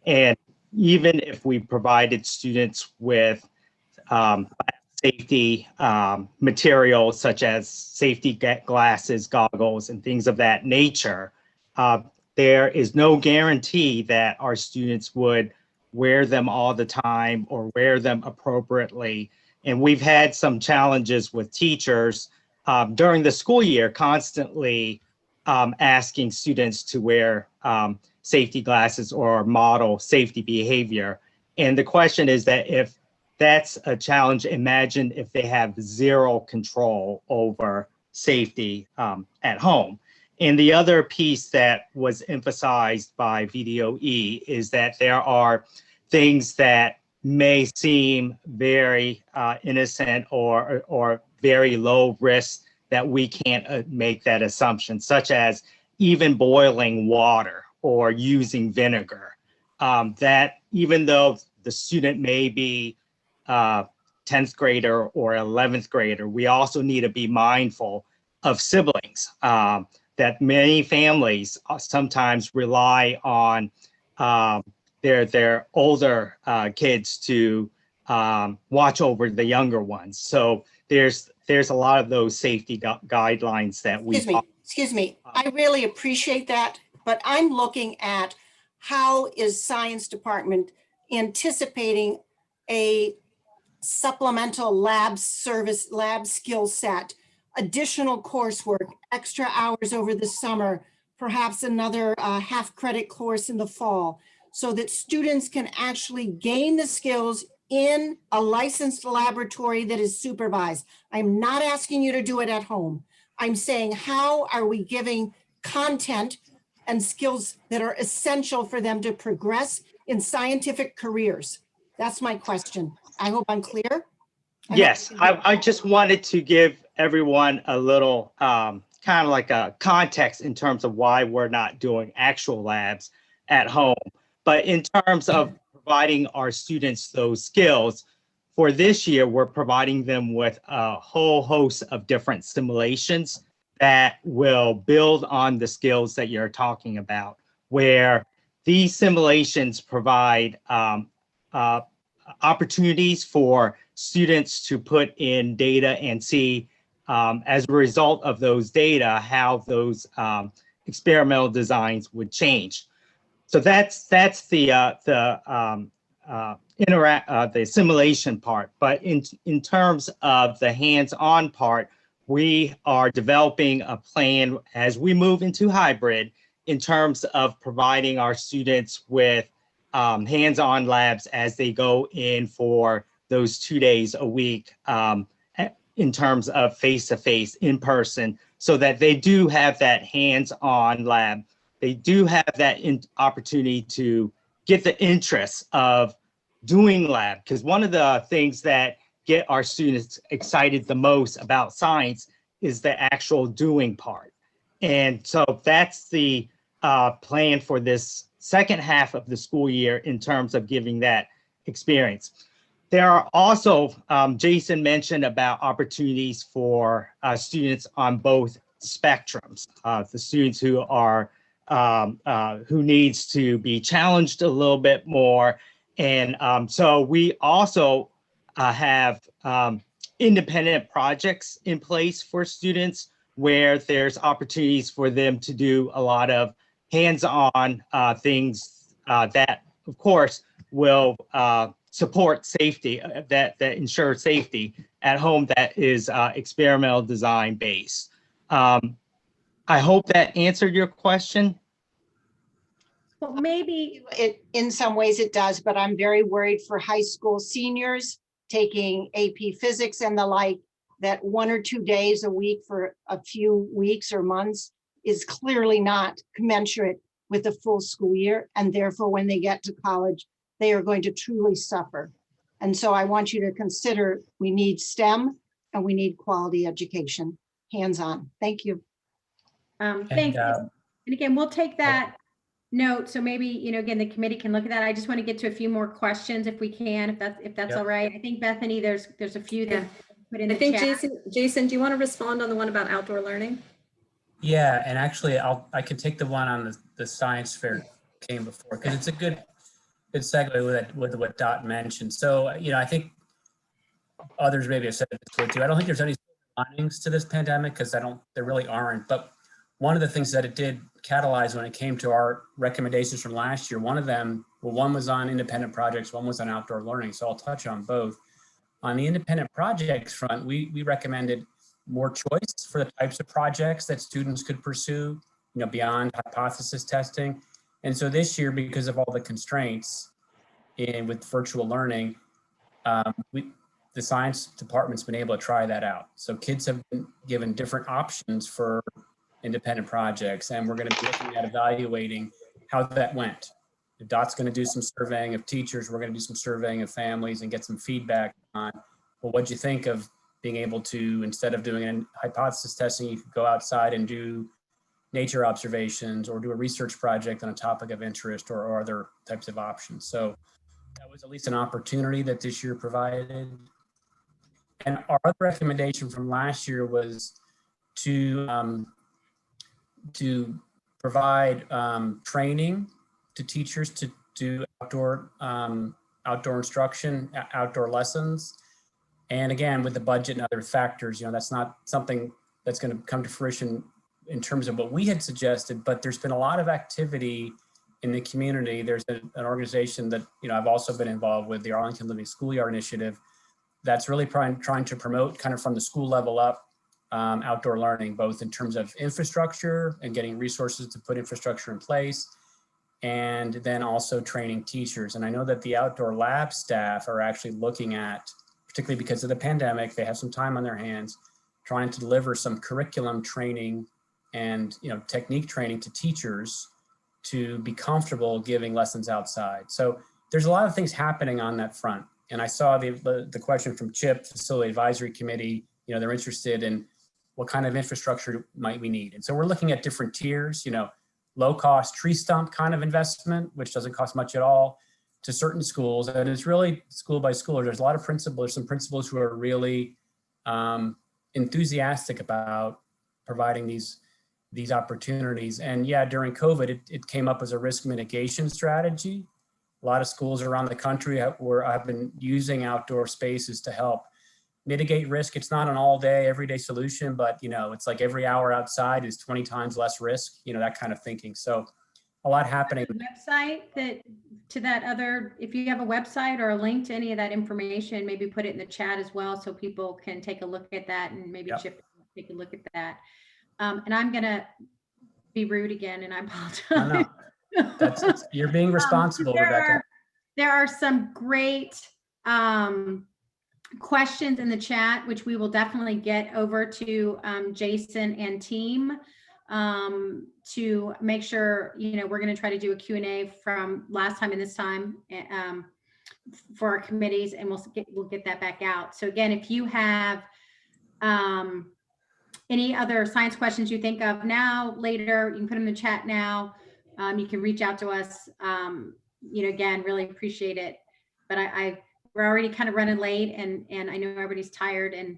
And even if we provided students with safety materials such as safety glasses, goggles, and things of that nature, there is no guarantee that our students would wear them all the time or wear them appropriately. And we've had some challenges with teachers during the school year, constantly asking students to wear safety glasses or model safety behavior. And the question is that if that's a challenge, imagine if they have zero control over safety at home. And the other piece that was emphasized by VDOE is that there are things that may seem very innocent or very low risk that we can't make that assumption, such as even boiling water or using vinegar. That even though the student may be 10th grader or 11th grader, we also need to be mindful of siblings. That many families sometimes rely on their older kids to watch over the younger ones. So there's a lot of those safety guidelines that we. Excuse me. I really appreciate that, but I'm looking at how is science department anticipating a supplemental lab service, lab skill set, additional coursework, extra hours over the summer, perhaps another half credit course in the fall, so that students can actually gain the skills in a licensed laboratory that is supervised. I'm not asking you to do it at home. I'm saying, how are we giving content and skills that are essential for them to progress in scientific careers? That's my question. I hope I'm clear. Yes, I just wanted to give everyone a little kind of like a context in terms of why we're not doing actual labs at home. But in terms of providing our students those skills, for this year, we're providing them with a whole host of different simulations that will build on the skills that you're talking about, where these simulations provide opportunities for students to put in data and see, as a result of those data, how those experimental designs would change. So that's the the simulation part. But in terms of the hands-on part, we are developing a plan as we move into hybrid in terms of providing our students with hands-on labs as they go in for those 2 days a week in terms of face-to-face, in person, so that they do have that hands-on lab. They do have that opportunity to get the interest of doing lab, because one of the things that get our students excited the most about science is the actual doing part. And so that's the plan for this second half of the school year in terms of giving that experience. There are also, Jason mentioned about opportunities for students on both spectrums, the students who are who needs to be challenged a little bit more. And so we also have independent projects in place for students where there's opportunities for them to do a lot of hands-on things that, of course, will support safety, that ensure safety at home, that is experimental design based. I hope that answered your question. Well, maybe it, in some ways it does, but I'm very worried for high school seniors taking AP physics and the like, that 1 or 2 days a week for a few weeks or months is clearly not commensurate with a full school year. And therefore, when they get to college, they are going to truly suffer. And so I want you to consider, we need STEM and we need quality education, hands-on. Thank you. Thank you. And again, we'll take that note. So maybe, you know, again, the committee can look at that. I just want to get to a few more questions if we can, if that's all right. I think Bethany, there's a few that put in the chat. I think Jason, do you want to respond on the one about outdoor learning? Yeah, and actually I can take the one on the science fair came before, because it's a good segue with what Dot mentioned. So, you know, I think others maybe have said it this way too. I don't think there's any findings to this pandemic, because there really aren't. But one of the things that it did catalyze when it came to our recommendations from last year, one of them, well, one was on independent projects, one was on outdoor learning. So I'll touch on both. On the independent projects front, we recommended more choice for the types of projects that students could pursue, you know, beyond hypothesis testing. And so this year, because of all the constraints with virtual learning, the science department's been able to try that out. So kids have been given different options for independent projects, and we're going to be looking at evaluating how that went. Dot's going to do some surveying of teachers. We're going to do some surveying of families and get some feedback on, well, what'd you think of being able to, instead of doing a hypothesis testing, you could go outside and do nature observations or do a research project on a topic of interest, or other types of options. So that was at least an opportunity that this year provided. And our other recommendation from last year was to provide training to teachers to do outdoor instruction, outdoor lessons. And again, with the budget and other factors, you know, that's not something that's going to come to fruition in terms of what we had suggested, but there's been a lot of activity in the community. There's an organization that, you know, I've also been involved with, the Arlington Living Schoolyard Initiative, that's really trying to promote, kind of from the school level up, outdoor learning, both in terms of infrastructure and getting resources to put infrastructure in place, and then also training teachers. And I know that the outdoor lab staff are actually looking at, particularly because of the pandemic, they have some time on their hands, trying to deliver some curriculum training and, you know, technique training to teachers to be comfortable giving lessons outside. So there's a lot of things happening on that front. And I saw the question from CHIP, Facility Advisory Committee, you know, they're interested in what kind of infrastructure might we need. And so we're looking at different tiers, you know, low cost tree stump kind of investment, which doesn't cost much at all, to certain schools. And it's really school by school. There's a lot of principals, there's some principals who are really enthusiastic about providing these opportunities. And yeah, during COVID, it came up as a risk mitigation strategy. A lot of schools around the country have been using outdoor spaces to help mitigate risk. It's not an all day, everyday solution, but, you know, it's like every hour outside is 20 times less risk, you know, that kind of thinking. So a lot happening. Website that to that other, if you have a website or a link to any of that information, maybe put it in the chat as well so people can take a look at that and maybe Yep. Chip take a look at that. And I'm gonna be rude again, and I apologize. No, you're being responsible, Rebecca. There are some great questions in the chat, which we will definitely get over to Jason and team to make sure, we're going to try to do a Q&A from last time and this time for our committees, and we'll get that back out. So again, if you have any other science questions you think of now, later, you can put them in the chat now. You can reach out to us. Again, really appreciate it. But we're already kind of running late, and I know everybody's tired, and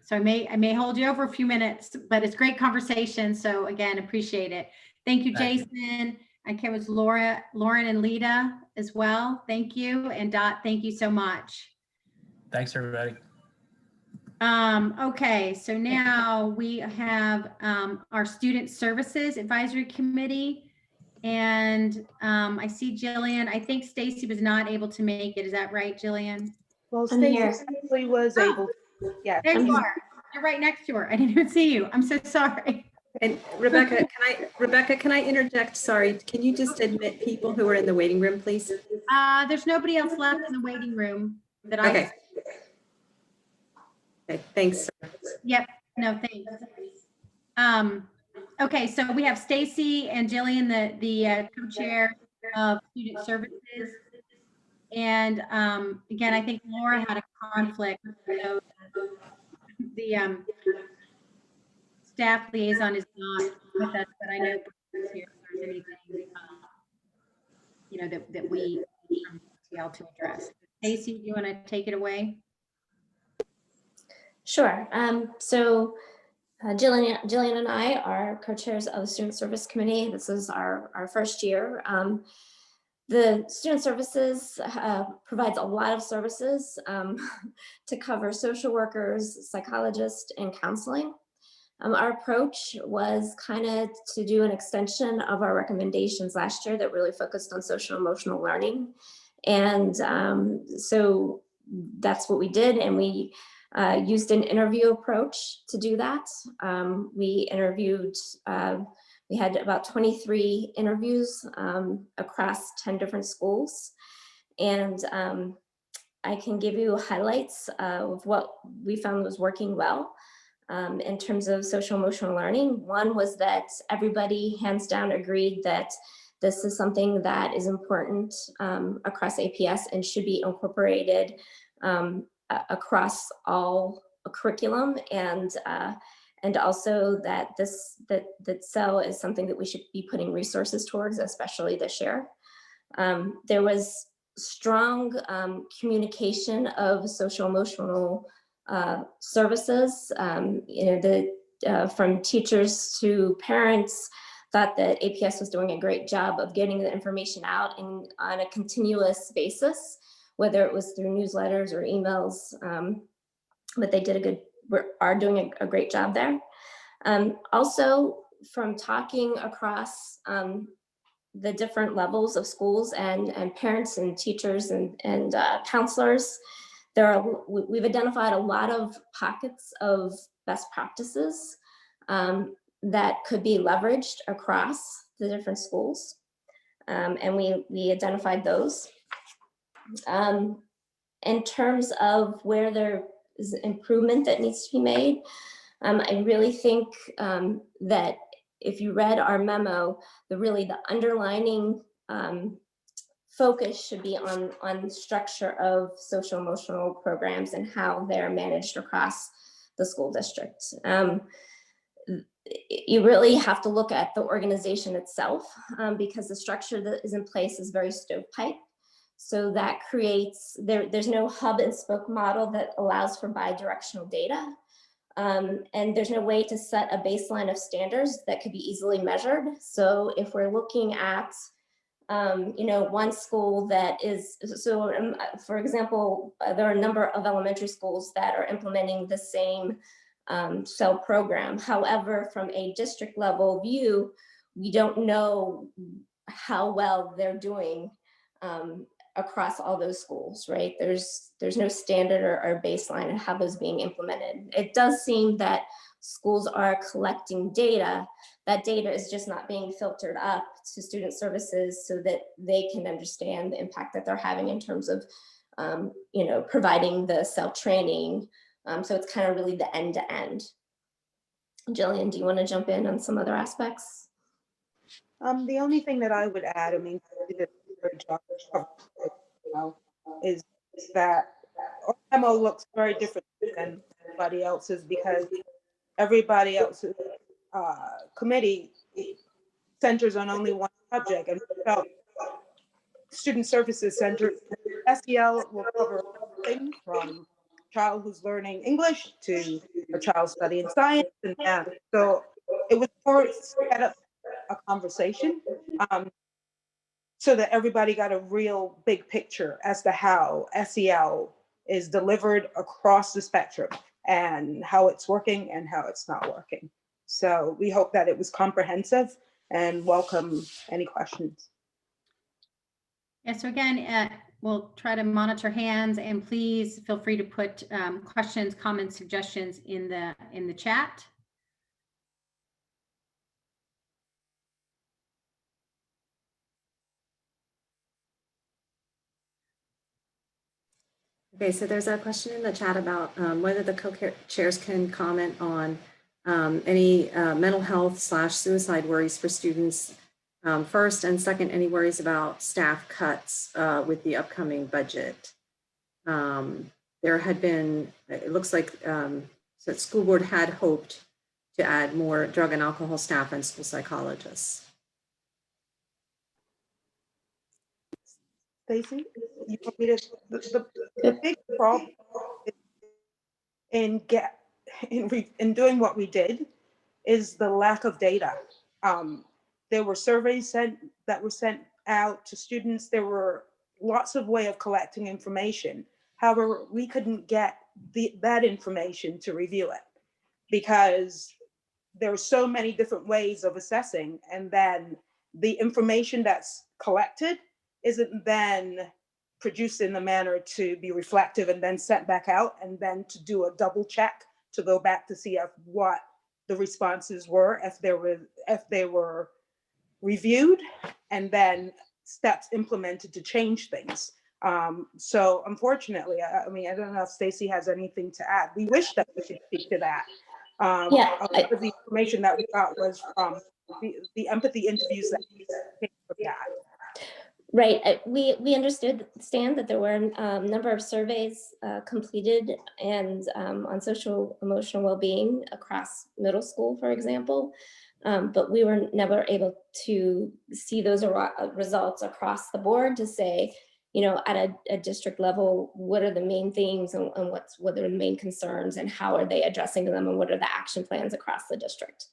so I may hold you over a few minutes, but it's great conversation. So again, appreciate it. Thank you, Jason. I care with Lauren and Lita as well. Thank you, and Dot. Thank you so much. Thanks, everybody. Okay, so now we have our Student Services Advisory Committee. And I see Jillian. I think Stacy was not able to make it. Is that right, Jillian? Well, Stacy was able to. Yeah. There you are. You're right next to her. I didn't even see you. I'm so sorry. And Rebecca, can I interject? Sorry, can you just admit people who are in the waiting room, please? There's nobody else left in the waiting room that Okay. Okay, thanks. Yep. No, thanks. Okay, so we have Stacy and Jillian, the co-chair of Student Services. And again, I think Laura had a conflict. So the staff liaison is not with us, but I know here if there's anything that we from ACTL to address. Stacy, do you want to take it away? Sure. So Jillian and I are co-chairs of the Student Service Committee. This is our first year. The Student Services provides a lot of services to cover social workers, psychologists, and counseling. Our approach was kind of to do an extension of our recommendations last year that really focused on social emotional learning. And so that's what we did. And we used an interview approach to do that. We interviewed, we had about 23 interviews across 10 different schools. And I can give you highlights of what we found was working well in terms of social emotional learning. One was that everybody hands down agreed that this is something that is important across APS and should be incorporated across all curriculum, and also that that SEL is something that we should be putting resources towards, especially this year. There was strong communication of social emotional services. From teachers to parents thought that APS was doing a great job of getting the information out on a continuous basis, whether it was through newsletters or emails, but they are doing a great job there. Also, from talking across the different levels of schools and parents and teachers and counselors, we've identified a lot of pockets of best practices that could be leveraged across the different schools, and we identified those. In terms of where there is improvement that needs to be made, I really think that if you read our memo, the underlining focus should be on structure of social emotional programs and how they're managed across the school district. You really have to look at the organization itself because the structure that is in place is very stovepipe. So that creates, there's no hub and spoke model that allows for bi-directional data. And there's no way to set a baseline of standards that could be easily measured. So if we're looking at, one school that is, for example, there are a number of elementary schools that are implementing the same SEL program. However, from a district level view, we don't know how well they're doing across all those schools, right? There's no standard or baseline of how those being implemented. It does seem that schools are collecting data. That data is just not being filtered up to student services so that they can understand the impact that they're having in terms of, you know, providing the self-training. So it's kind of really the end to end. Jillian, do you want to jump in on some other aspects? The only thing that I would add, I mean, is that our memo looks very different than everybody else's because everybody else's committee centers on only one subject, and so student services center SEL will cover everything from a child who's learning English to a child studying science and math. So it was more set up a conversation so that everybody got a real big picture as to how SEL is delivered across the spectrum and how it's working and how it's not working. So we hope that it was comprehensive and welcome any questions. Yeah, so again, we'll try to monitor hands, and please feel free to put questions, comments, suggestions in the chat. Okay, so there's a question in the chat about whether the co-chairs can comment on any mental health / suicide worries for students. First, and second, any worries about staff cuts with the upcoming budget. There had been, it looks like so the school board had hoped to add more drug and alcohol staff and school psychologists. Stacey, you want me to, the big problem in doing what we did is the lack of data. There were surveys that were sent out to students. There were lots of ways of collecting information. However, we couldn't get that information to review it because there are so many different ways of assessing, and then the information that's collected isn't then produced in the manner to be reflective and then sent back out, and then to do a double check to go back to see what the responses were, if they were reviewed, and then steps implemented to change things. So unfortunately, I mean, I don't know if Stacey has anything to add. We wish that we could speak to that. The information that we got was from the empathy interviews that came from that. Right. We understand that there were a number of surveys completed and on social emotional well-being across middle school, for example, but we were never able to see those results across the board to say, you know, at a district level, what are the main things and what are the main concerns and how are they addressing them and what are the action plans across the district.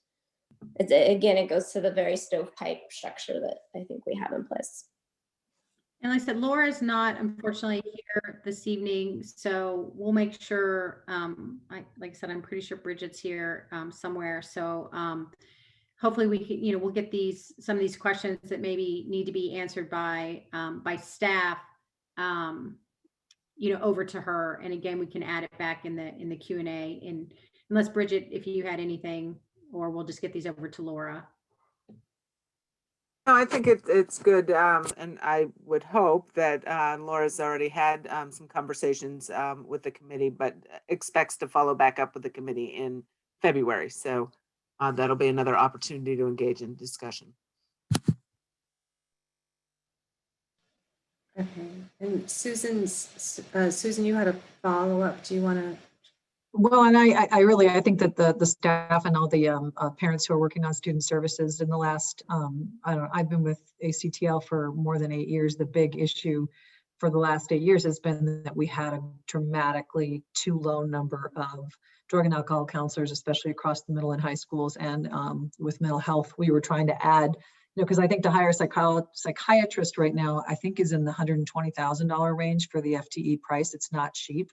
Again, it goes to the very stovepipe structure that I think we have in place. And like I said, Laura is not unfortunately here this evening, so we'll make sure, like I said, I'm pretty sure Bridget's here somewhere. So hopefully we can, you know, we'll get some of these questions that maybe need to be answered by staff, you know, over to her. And again, we can add it back in the Q&A, and unless Bridget, if you had anything, or we'll just get these over to Laura. No, I think it's good, and I would hope that Laura's already had some conversations with the committee, but expects to follow back up with the committee in February. So that'll be another opportunity to engage in discussion. Okay, and Susan, you had a follow-up. Do you want to? Well, and I think that the staff and all the parents who are working on student services in the last, I've been with ACTL for more than 8 years. The big issue for the last 8 years has been that we had a dramatically too low number of drug and alcohol counselors, especially across the middle and high schools. And with mental health, we were trying to add, you know, because I think to hire a psychiatrist right now, I think is in the $120,000 range for the FTE price. It's not cheap.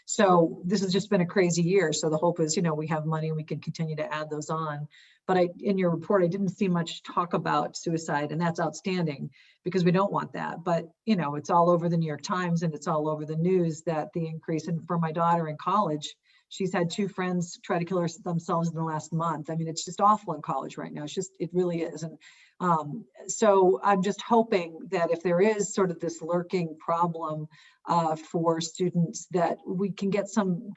So this has just been a crazy year. So the hope is, we have money and we can continue to add those on. But in your report, I didn't see much talk about suicide, and that's outstanding because we don't want that. But, it's all over the New York Times and it's all over the news that the increase. And for my daughter in college, she's had 2 friends try to kill themselves in the last month. I mean, it's just awful in college right now. It really is. And so I'm just hoping that if there is sort of this lurking problem for students, that we can get some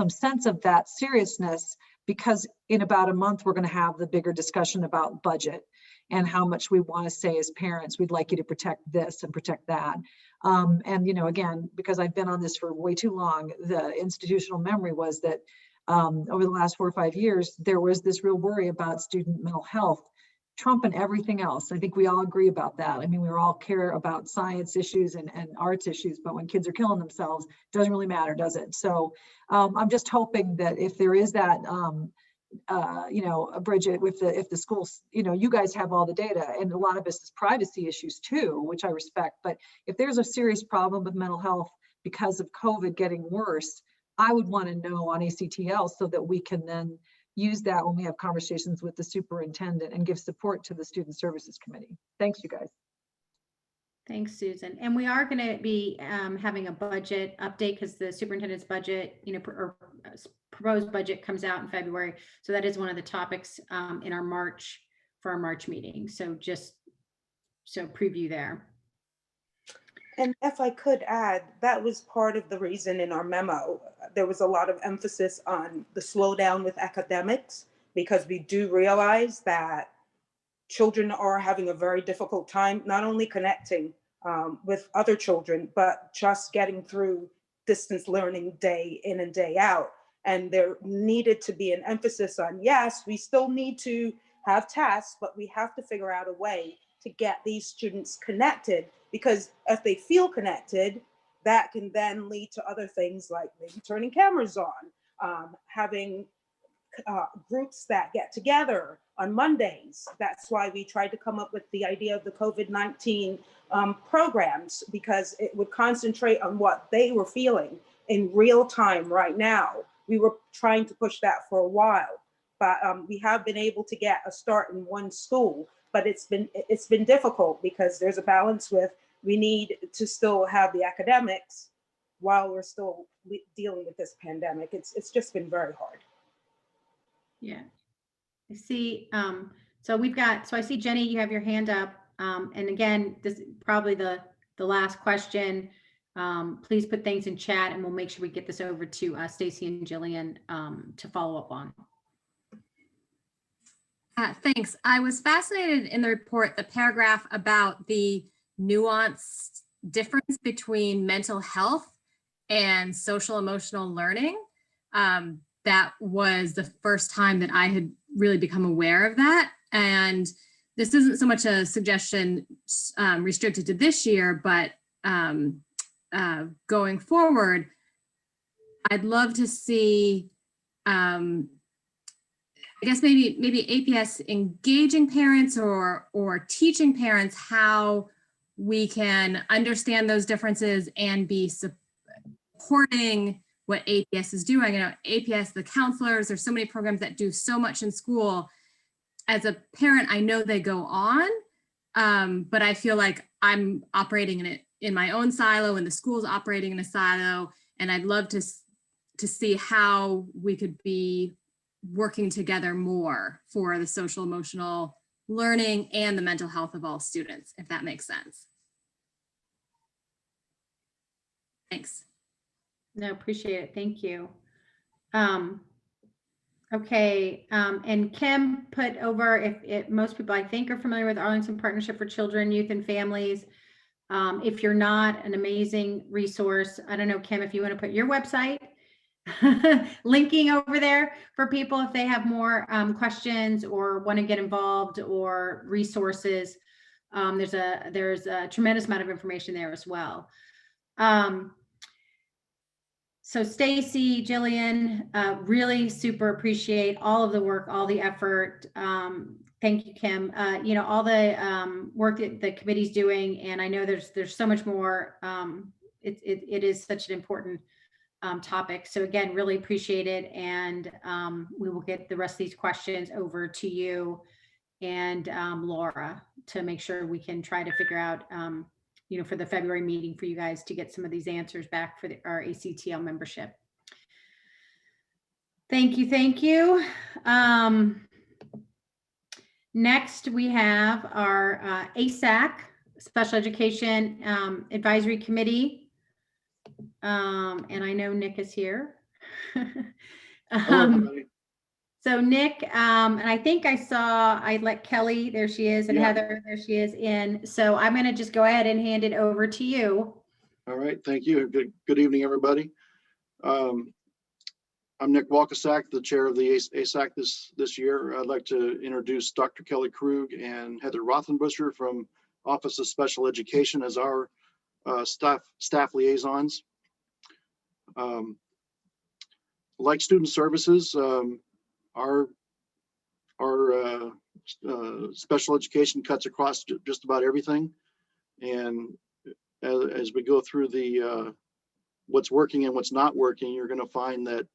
sense of that seriousness, because in about a month, we're going to have the bigger discussion about budget and how much we want to say as parents, we'd like you to protect this and protect that. And, again, because I've been on this for way too long, the institutional memory was that over the last 4 or 5 years, there was this real worry about student mental health trumping everything else. I think we all agree about that. I mean, we all care about science issues and arts issues, but when kids are killing themselves, it doesn't really matter, does it? So I'm just hoping that if there is that, Bridget, if the schools, you guys have all the data, and a lot of this is privacy issues too, which I respect. But if there's a serious problem with mental health because of COVID getting worse, I would want to know on ACTL so that we can then use that when we have conversations with the superintendent and give support to the Student Services Committee. Thanks, you guys. Thanks, Susan. And we are going to be having a budget update because the superintendent's budget, proposed budget comes out in February. So that is one of the topics in our March meeting. So just preview there. And if I could add, that was part of the reason in our memo, there was a lot of emphasis on the slowdown with academics, because we do realize that children are having a very difficult time, not only connecting with other children, but just getting through distance learning day in and day out. And there needed to be an emphasis on, yes, we still need to have tests, but we have to figure out a way to get these students connected, because if they feel connected, that can then lead to other things like maybe turning cameras on, having groups that get together on Mondays. That's why we tried to come up with the idea of the COVID-19 programs, because it would concentrate on what they were feeling in real time right now. We were trying to push that for a while, but we have been able to get a start in one school, but it's been difficult because there's a balance with, we need to still have the academics while we're still dealing with this pandemic. It's just been very hard. Yeah, I see. So I see Jenny, you have your hand up. And again, this is probably the last question. Please put things in chat and we'll make sure we get this over to Stacy and Jillian to follow up on. Thanks. I was fascinated in the report, the paragraph about the nuanced difference between mental health and social emotional learning. That was the first time that I had really become aware of that. And this isn't so much a suggestion restricted to this year, but going forward, I'd love to see, I guess maybe APS engaging parents or teaching parents how we can understand those differences and be supporting what APS is doing. APS, the counselors, there's so many programs that do so much in school. As a parent, I know they go on, but I feel like I'm operating in my own silo and the school's operating in a silo. And I'd love to see how we could be working together more for the social emotional learning and the mental health of all students, if that makes sense. Thanks. No, appreciate it. Thank you. Okay, and Kim put over, if most people I think are familiar with Arlington Partnership for Children, Youth and Families. If you're not, an amazing resource. I don't know, Kim, if you want to put your website linking over there for people if they have more questions or want to get involved or resources. There's a tremendous amount of information there as well. So Stacy, Jillian, really super appreciate all of the work, all the effort. Thank you, Kim. All the work that the committee's doing, and I know there's so much more. It is such an important topic. So again, really appreciate it. And we will get the rest of these questions over to you and Laura to make sure we can try to figure out, for the February meeting for you guys to get some of these answers back for our ACTL membership. Thank you. Thank you. Next, we have our ASAC, Special Education Advisory Committee. And I know Nick is here. So Nick, and I think I let Kelly, there she is, and Heather, there she is in. So I'm going to just go ahead and hand it over to you. All right, thank you. Good evening, everybody. I'm Nick Walkasak, the chair of the ASAC this year. I'd like to introduce Dr. Kelly Krug and Heather Rothenbuscher from Office of Special Education as our staff liaisons. Like student services, our special education cuts across just about everything. And as we go through the what's working and what's not working, you're going to find that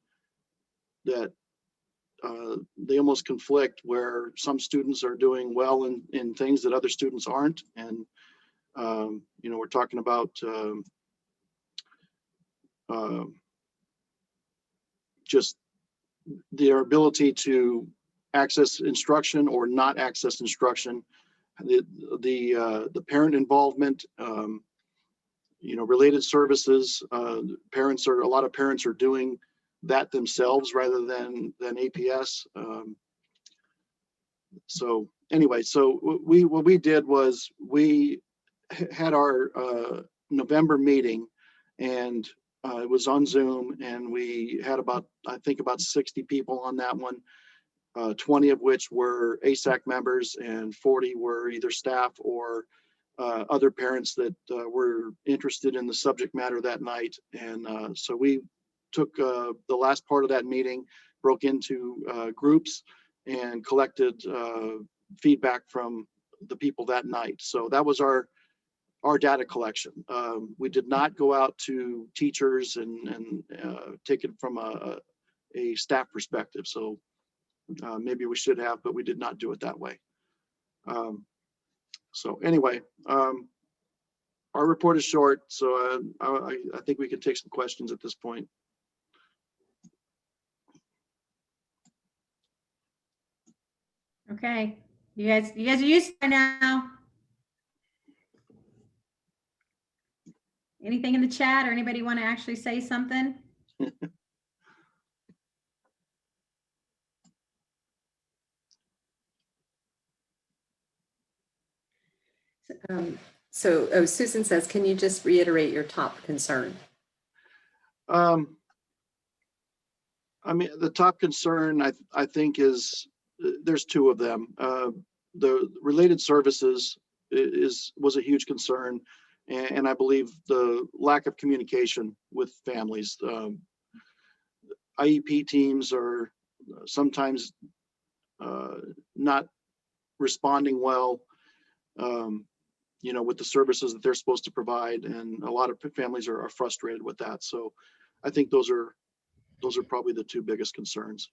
they almost conflict, where some students are doing well in things that other students aren't. And we're talking about just their ability to access instruction or not access instruction, the parent involvement, related services. A lot of parents are doing that themselves rather than APS. So anyway, what we did was we had our November meeting, and it was on Zoom, and we had about 60 people on that one, 20 of which were ASAC members and 40 were either staff or other parents that were interested in the subject matter that night. And so we took the last part of that meeting, broke into groups, and collected feedback from the people that night. So that was our data collection. We did not go out to teachers and take it from a staff perspective. So maybe we should have, but we did not do it that way. So anyway, our report is short, so I think we can take some questions at this point. Okay, you guys are used to it now. Anything in the chat, or anybody want to actually say something? Susan says, can you just reiterate your top concern? I mean, the top concern I think is there's two of them. The related services was a huge concern, and I believe the lack of communication with families. IEP teams are sometimes not responding well, with the services that they're supposed to provide, and a lot of families are frustrated with that. So I think those are probably the two biggest concerns.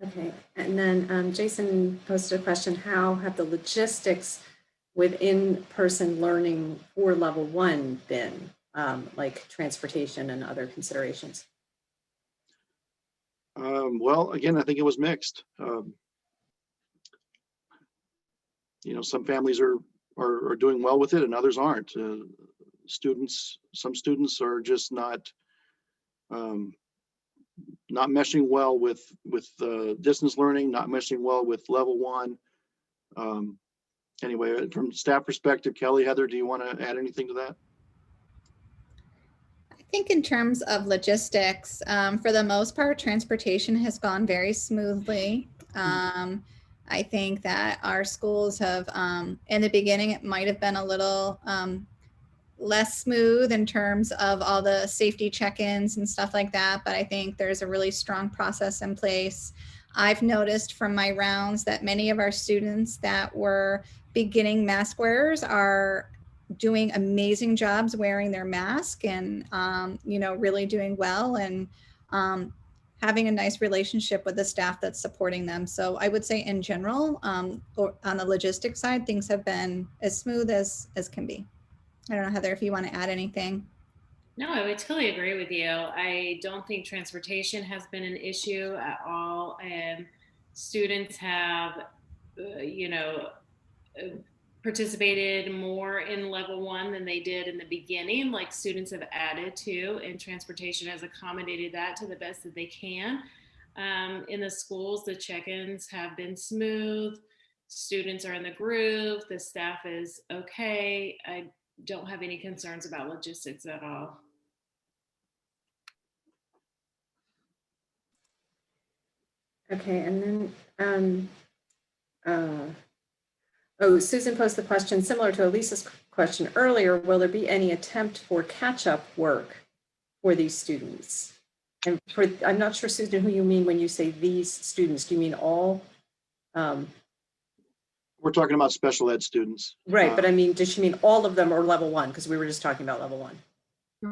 Okay, and then Jason posted a question: how have the logistics with in-person learning for level 1 been, like transportation and other considerations? Well, again, I think it was mixed. Some families are doing well with it, and others aren't. Some students are just not meshing well with distance learning, not meshing well with level 1. Anyway, from staff perspective, Kelly, Heather, do you want to add anything to that? I think in terms of logistics, for the most part, transportation has gone very smoothly. I think that our schools have, in the beginning, it might have been a little less smooth in terms of all the safety check-ins and stuff like that, but I think there's a really strong process in place. I've noticed from my rounds that many of our students that were beginning mask wearers are doing amazing jobs wearing their mask and, really doing well and having a nice relationship with the staff that's supporting them. So I would say in general, or on the logistics side, things have been as smooth as can be. I don't know, Heather, if you want to add anything. No, I would totally agree with you. I don't think transportation has been an issue at all. And students have, participated more in level 1 than they did in the beginning. Like students have added to, and transportation has accommodated that to the best that they can. In the schools, the check-ins have been smooth. Students are in the groove. The staff is okay. I don't have any concerns about logistics at all. Okay, and then, Susan posed the question similar to Elisa's question earlier. Will there be any attempt for catch-up work for these students? And I'm not sure, Susan, who you mean when you say these students. Do you mean all? We're talking about special ed students. Right, but I mean, does she mean all of them or level 1? Because we were just talking about level 1.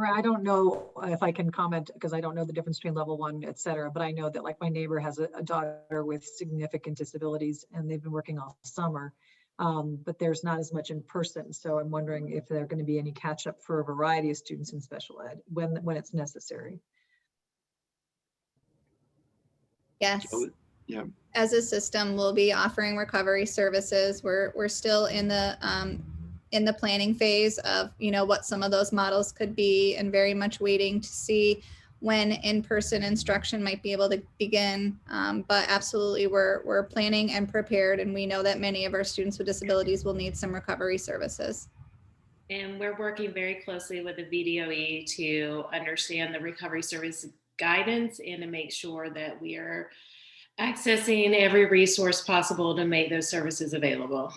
I don't know if I can comment because I don't know the difference between level 1, et cetera, but I know that like my neighbor has a daughter with significant disabilities and they've been working all summer, but there's not as much in person. So I'm wondering if there are going to be any catch up for a variety of students in special ed when it's necessary. Yes. Yeah. As a system, we'll be offering recovery services. We're still in the planning phase of, what some of those models could be, and very much waiting to see when in-person instruction might be able to begin. But absolutely, we're planning and prepared, and we know that many of our students with disabilities will need some recovery services. And we're working very closely with the VDOE to understand the recovery service guidance and to make sure that we are accessing every resource possible to make those services available.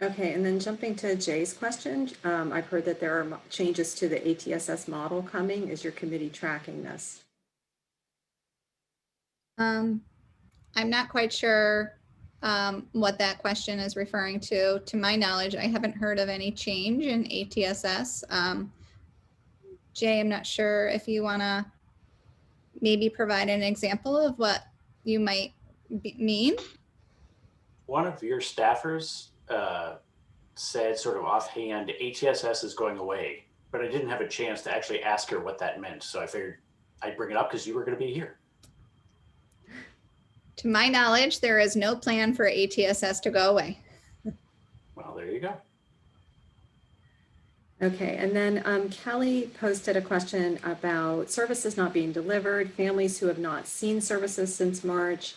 Okay, and then jumping to Jay's question, I've heard that there are changes to the ATSS model coming. Is your committee tracking this? I'm not quite sure what that question is referring to. To my knowledge, I haven't heard of any change in ATSS. Jay, I'm not sure if you want to maybe provide an example of what you might mean. One of your staffers said sort of offhand, ATSS is going away, but I didn't have a chance to actually ask her what that meant. So I figured I'd bring it up because you were going to be here. To my knowledge, there is no plan for ATSS to go away. Well, there you go. Okay, and then Kelly posted a question about services not being delivered, families who have not seen services since March,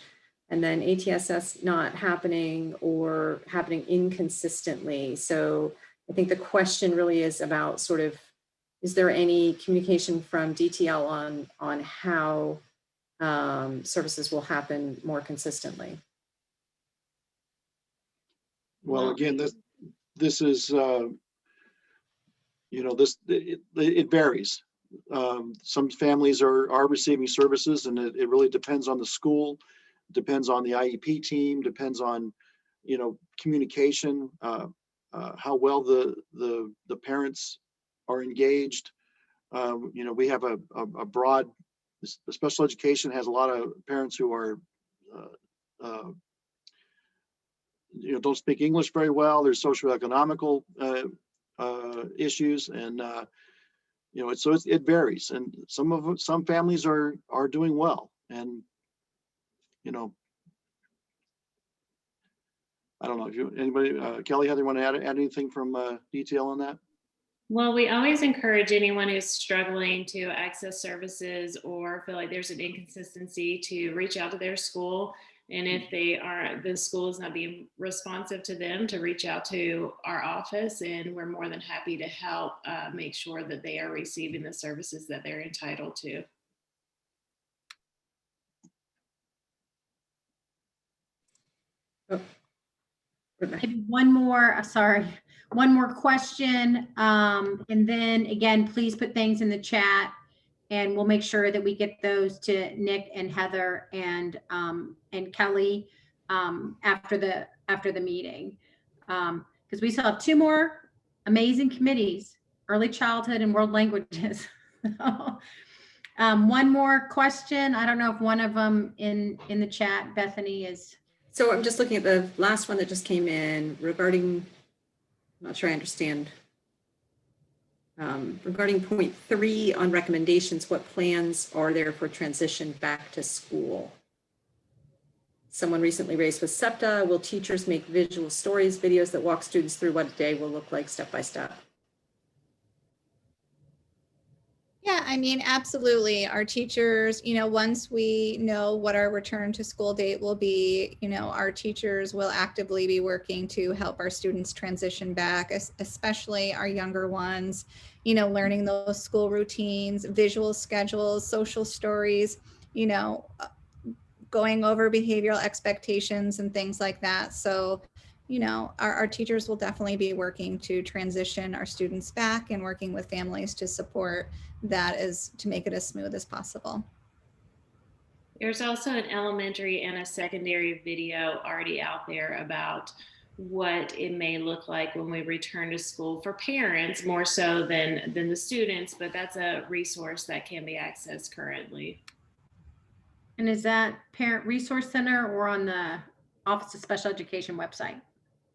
and then ATSS not happening or happening inconsistently. So I think the question really is about sort of, is there any communication from DTL on how services will happen more consistently? Well, again, this is, it varies. Some families are receiving services, and it really depends on the school, depends on the IEP team, depends on, communication, how well the parents are engaged. We have a broad, special education has a lot of parents who are, don't speak English very well. There's socioeconomical issues, and it varies. And some families are doing well, and I don't know if anybody, Kelly, Heather, want to add anything from detail on that? Well, we always encourage anyone who's struggling to access services or feel like there's an inconsistency to reach out to their school. And if the school is not being responsive to them, to reach out to our office, and we're more than happy to help make sure that they are receiving the services that they're entitled to. Maybe one more question. And then again, please put things in the chat and we'll make sure that we get those to Nick and Heather and Kelly after after the meeting. Because we still have 2 more amazing committees, early childhood and world languages. One more question. I don't know if one of them in the chat, Bethany, is. So I'm just looking at the last one that just came in regarding, I'm not sure I understand. Regarding point 3 on recommendations, what plans are there for transition back to school? Someone recently raised with SEPTA, will teachers make visual stories, videos that walk students through what a day will look like step by step? Yeah, I mean, absolutely. Our teachers, once we know what our return to school date will be, our teachers will actively be working to help our students transition back, especially our younger ones, learning those school routines, visual schedules, social stories, going over behavioral expectations and things like that. So, our teachers will definitely be working to transition our students back and working with families to support that is to make it as smooth as possible. There's also an elementary and a secondary video already out there about what it may look like when we return to school for parents more so than the students, but that's a resource that can be accessed currently. And is that Parent Resource Center or on the Office of Special Education website?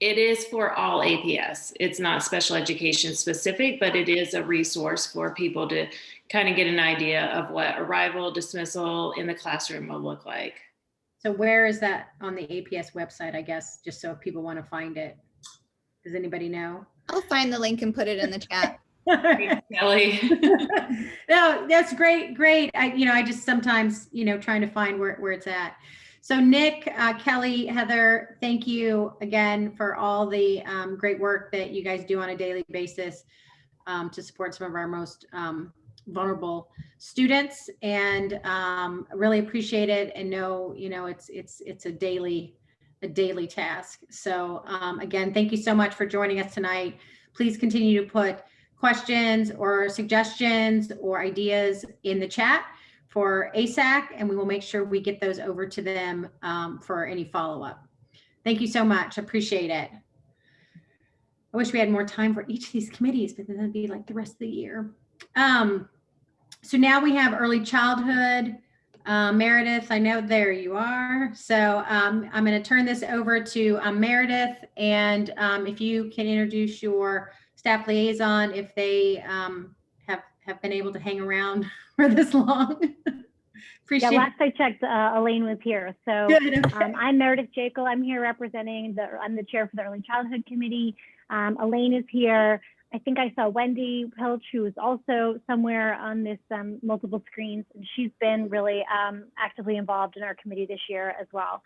It is for all APS. It's not special education specific, but it is a resource for people to kind of get an idea of what arrival, dismissal in the classroom will look like. So where is that on the APS website, I guess, just so if people want to find it? Does anybody know? I'll find the link and put it in the chat. Kelly. No, that's great. I just sometimes, trying to find where it's at. So Nick, Kelly, Heather, thank you again for all the great work that you guys do on a daily basis to support some of our most vulnerable students, and really appreciate it and know, it's a daily task. So again, thank you so much for joining us tonight. Please continue to put questions or suggestions or ideas in the chat for ASAC, and we will make sure we get those over to them for any follow-up. Thank you so much. Appreciate it. I wish we had more time for each of these committees, but then that'd be like the rest of the year. So now we have early childhood. Meredith, I know there you are. So I'm going to turn this over to Meredith, and if you can introduce your staff liaison, if they have been able to hang around for this long. Appreciate Yeah, last I checked, Elaine was here. So Good, okay. I'm Meredith Jekyll. I'm here representing I'm the chair for the Early Childhood Committee. Elaine is here. I think I saw Wendy Pilch, who is also somewhere on this multiple screens, and she's been really actively involved in our committee this year as well.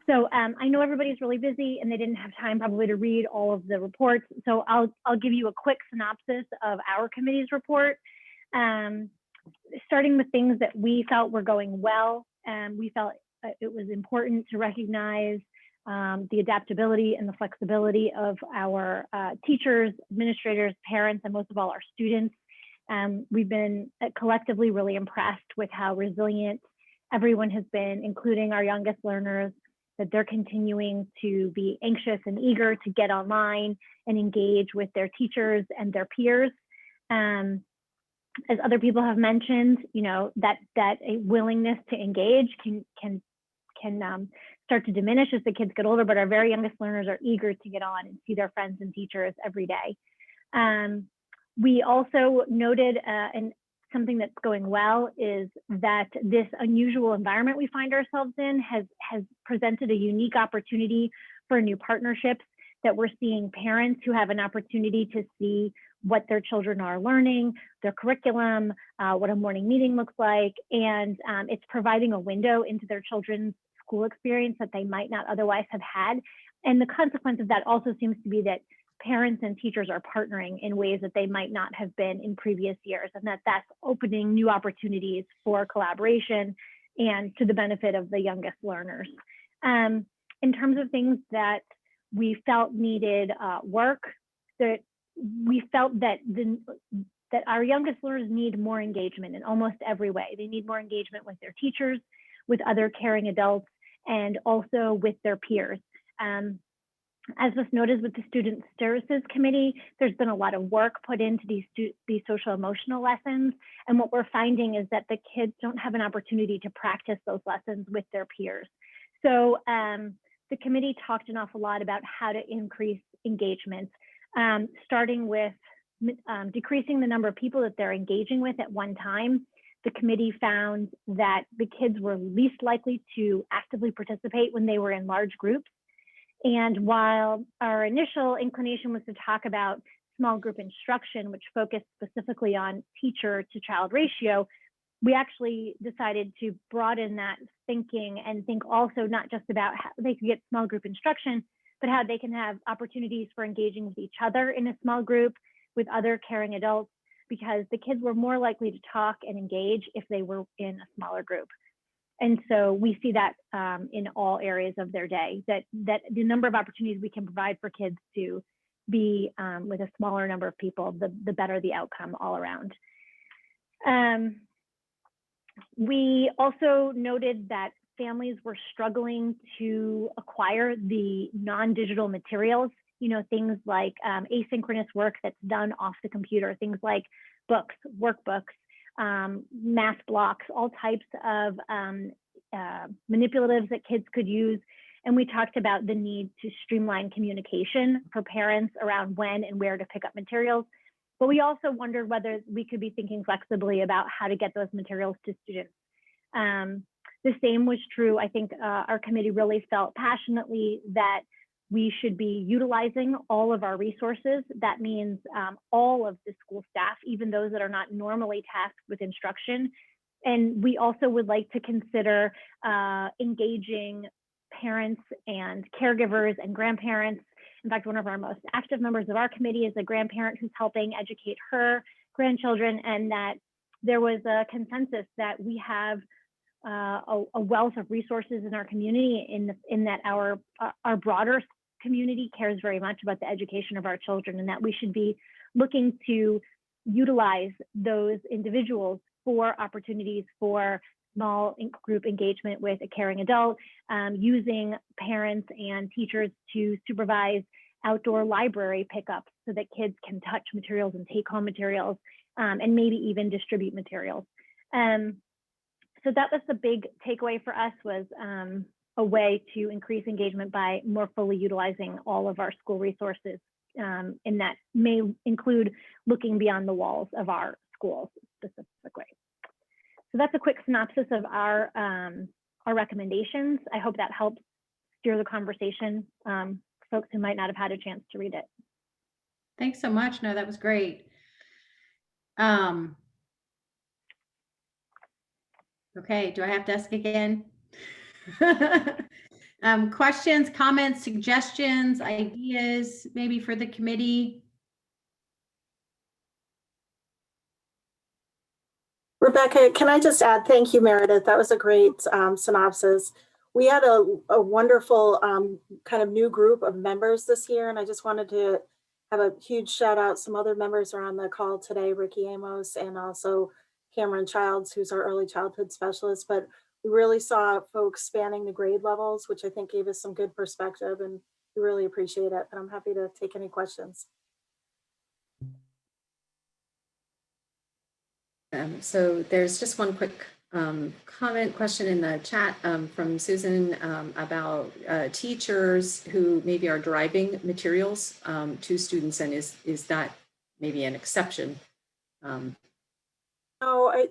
So I know everybody's really busy and they didn't have time probably to read all of the reports. So I'll give you a quick synopsis of our committee's report. Starting with things that we felt were going well. We felt it was important to recognize the adaptability and the flexibility of our teachers, administrators, parents, and most of all our students. We've been collectively really impressed with how resilient everyone has been, including our youngest learners, that they're continuing to be anxious and eager to get online and engage with their teachers and their peers. As other people have mentioned, that a willingness to engage can start to diminish as the kids get older, but our very youngest learners are eager to get on and see their friends and teachers every day. We also noted, and something that's going well is that this unusual environment we find ourselves in has presented a unique opportunity for new partnerships, that we're seeing parents who have an opportunity to see what their children are learning, their curriculum, what a morning meeting looks like, and it's providing a window into their children's school experience that they might not otherwise have had. And the consequence of that also seems to be that parents and teachers are partnering in ways that they might not have been in previous years, and that's opening new opportunities for collaboration and to the benefit of the youngest learners. In terms of things that we felt needed work, that we felt that that our youngest learners need more engagement in almost every way. They need more engagement with their teachers, with other caring adults, and also with their peers. As was noted with the Student Services Committee, there's been a lot of work put into these social emotional lessons. And what we're finding is that the kids don't have an opportunity to practice those lessons with their peers. So the committee talked an awful lot about how to increase engagement, starting with decreasing the number of people that they're engaging with at one time. The committee found that the kids were least likely to actively participate when they were in large groups. And while our initial inclination was to talk about small group instruction, which focused specifically on teacher to child ratio, we actually decided to broaden that thinking and think also not just about how they could get small group instruction, but how they can have opportunities for engaging with each other in a small group with other caring adults, because the kids were more likely to talk and engage if they were in a smaller group. And so we see that in all areas of their day, that the number of opportunities we can provide for kids to be with a smaller number of people, the better the outcome all around. We also noted that families were struggling to acquire the non-digital materials, you know, things like asynchronous work that's done off the computer, things like books, workbooks, math blocks, all types of manipulatives that kids could use. And we talked about the need to streamline communication for parents around when and where to pick up materials. But we also wondered whether we could be thinking flexibly about how to get those materials to students. The same was true. I think our committee really felt passionately that we should be utilizing all of our resources. That means all of the school staff, even those that are not normally tasked with instruction. And we also would like to consider engaging parents and caregivers and grandparents. In fact, one of our most active members of our committee is a grandparent who's helping educate her grandchildren, and that there was a consensus that we have a wealth of resources in our community in that our broader community cares very much about the education of our children, and that we should be looking to utilize those individuals for opportunities for small group engagement with a caring adult, using parents and teachers to supervise outdoor library pickups so that kids can touch materials and take home materials, and maybe even distribute materials. So that was the big takeaway for us, was a way to increase engagement by more fully utilizing all of our school resources, and that may include looking beyond the walls of our schools specifically. So that's a quick synopsis of our recommendations. I hope that helps steer the conversation for folks who might not have had a chance to read it. Thanks so much. No, that was great. Okay, do I have to ask again? Questions, comments, suggestions, ideas, maybe for the committee? Rebecca, can I just add, thank you, Meredith. That was a great synopsis. We had a wonderful kind of new group of members this year, and I just wanted to have a huge shout out. Some other members are on the call today, Ricky Amos and also Cameron Childs, who's our early childhood specialist. But we really saw folks spanning the grade levels, which I think gave us some good perspective, and we really appreciate it. And I'm happy to take any questions. So there's just one quick question in the chat from Susan about teachers who maybe are driving materials to students, and is that maybe an exception?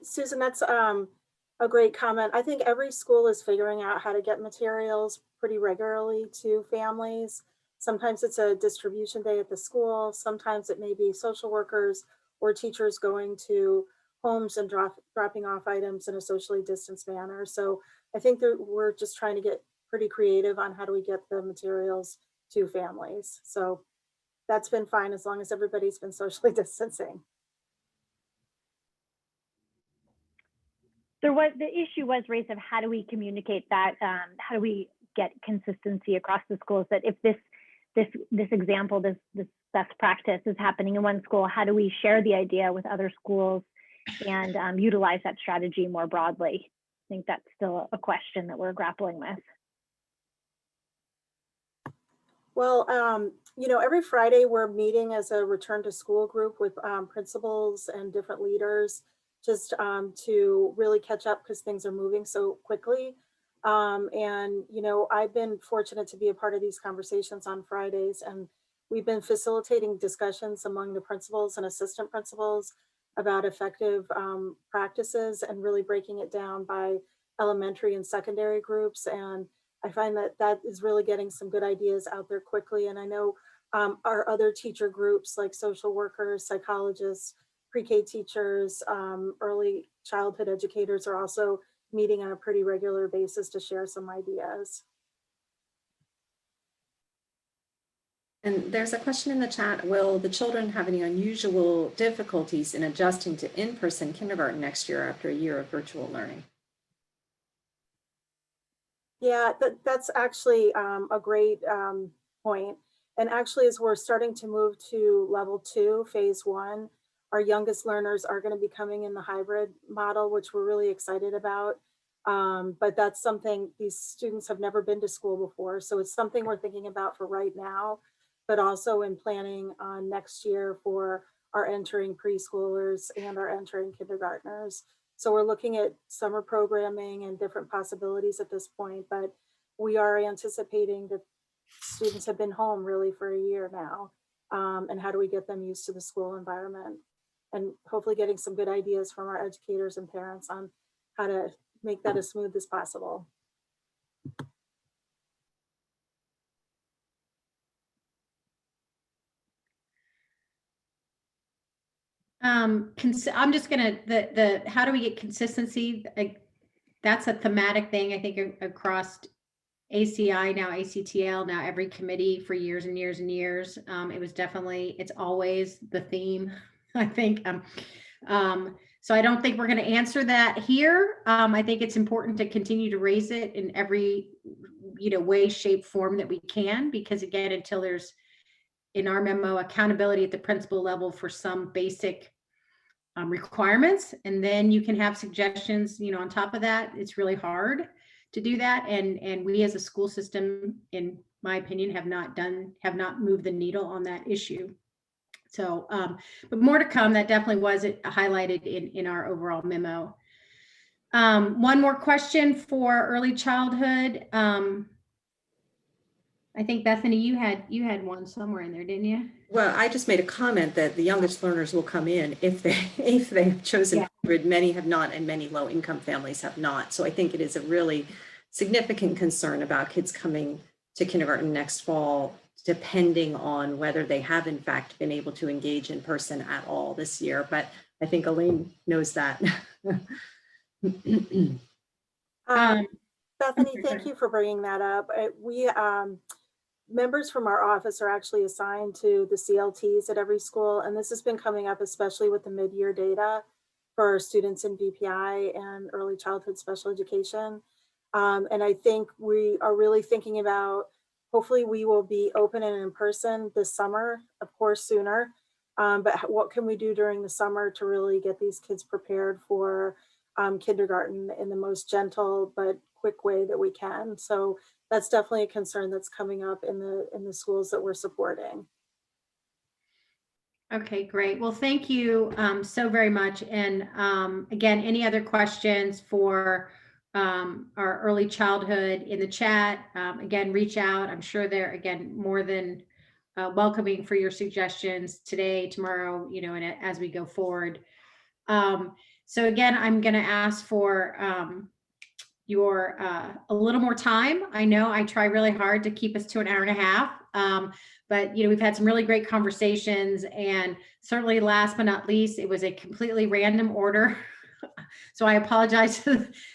Susan, that's a great comment. I think every school is figuring out how to get materials pretty regularly to families. Sometimes it's a distribution day at the school. Sometimes it may be social workers or teachers going to homes and dropping off items in a socially distanced manner. So I think that we're just trying to get pretty creative on how do we get the materials to families. So that's been fine as long as everybody's been socially distancing. The issue was raised of how do we communicate that? How do we get consistency across the schools, that if this example, this best practice is happening in one school, how do we share the idea with other schools and utilize that strategy more broadly? I think that's still a question that we're grappling with. Well, every Friday we're meeting as a return to school group with principals and different leaders, just to really catch up because things are moving so quickly. I've been fortunate to be a part of these conversations on Fridays, and we've been facilitating discussions among the principals and assistant principals about effective practices and really breaking it down by elementary and secondary groups. And I find that that is really getting some good ideas out there quickly. And I know our other teacher groups like social workers, psychologists, pre-K teachers, early childhood educators are also meeting on a pretty regular basis to share some ideas. And there's a question in the chat, will the children have any unusual difficulties in adjusting to in-person kindergarten next year after a year of virtual learning? Yeah, that's actually a great point. And actually, as we're starting to move to level 2, phase 1, our youngest learners are going to be coming in the hybrid model, which we're really excited about. But that's something these students have never been to school before. So it's something we're thinking about for right now, but also in planning on next year for our entering preschoolers and our entering kindergartners. So we're looking at summer programming and different possibilities at this point, but we are anticipating that students have been home really for a year now. And how do we get them used to the school environment? And hopefully getting some good ideas from our educators and parents on how to make that as smooth as possible. I'm just gonna, how do we get consistency? That's a thematic thing, I think, across ACI, now ACTL, now every committee for years and years and years. It was definitely, it's always the theme, I think. So I don't think we're going to answer that here. I think it's important to continue to raise it in every, way, shape, form that we can, because again, until there's, in our memo, accountability at the principal level for some basic requirements, and then you can have suggestions, on top of that. It's really hard to do that, and we as a school system, in my opinion, have not moved the needle on that issue. So, but more to come. That definitely was highlighted in our overall memo. One more question for early childhood. I think Bethany, you had one somewhere in there, didn't you? Well, I just made a comment that the youngest learners will come in if they have chosen hybrid. Many have not, and many low-income families have not. So I think it is a really significant concern about kids coming to kindergarten next fall, depending on whether they have in fact been able to engage in person at all this year. But I think Elaine knows that. Bethany, thank you for bringing that up. We members from our office are actually assigned to the CLTs at every school, and this has been coming up especially with the mid-year data for students in VPI and early childhood special education. And I think we are really thinking about, hopefully we will be open and in person this summer, of course sooner, but what can we do during the summer to really get these kids prepared for kindergarten in the most gentle but quick way that we can. So that's definitely a concern that's coming up in the schools that we're supporting. Okay, great. Well, thank you so very much. And again, any other questions for our early childhood in the chat, again, reach out. I'm sure they're, again, more than welcoming for your suggestions today, tomorrow, and as we go forward. So again, I'm going to ask for your a little more time. I know I try really hard to keep us to an hour and a half, but we've had some really great conversations, and certainly last but not least, it was a completely random order. So I apologize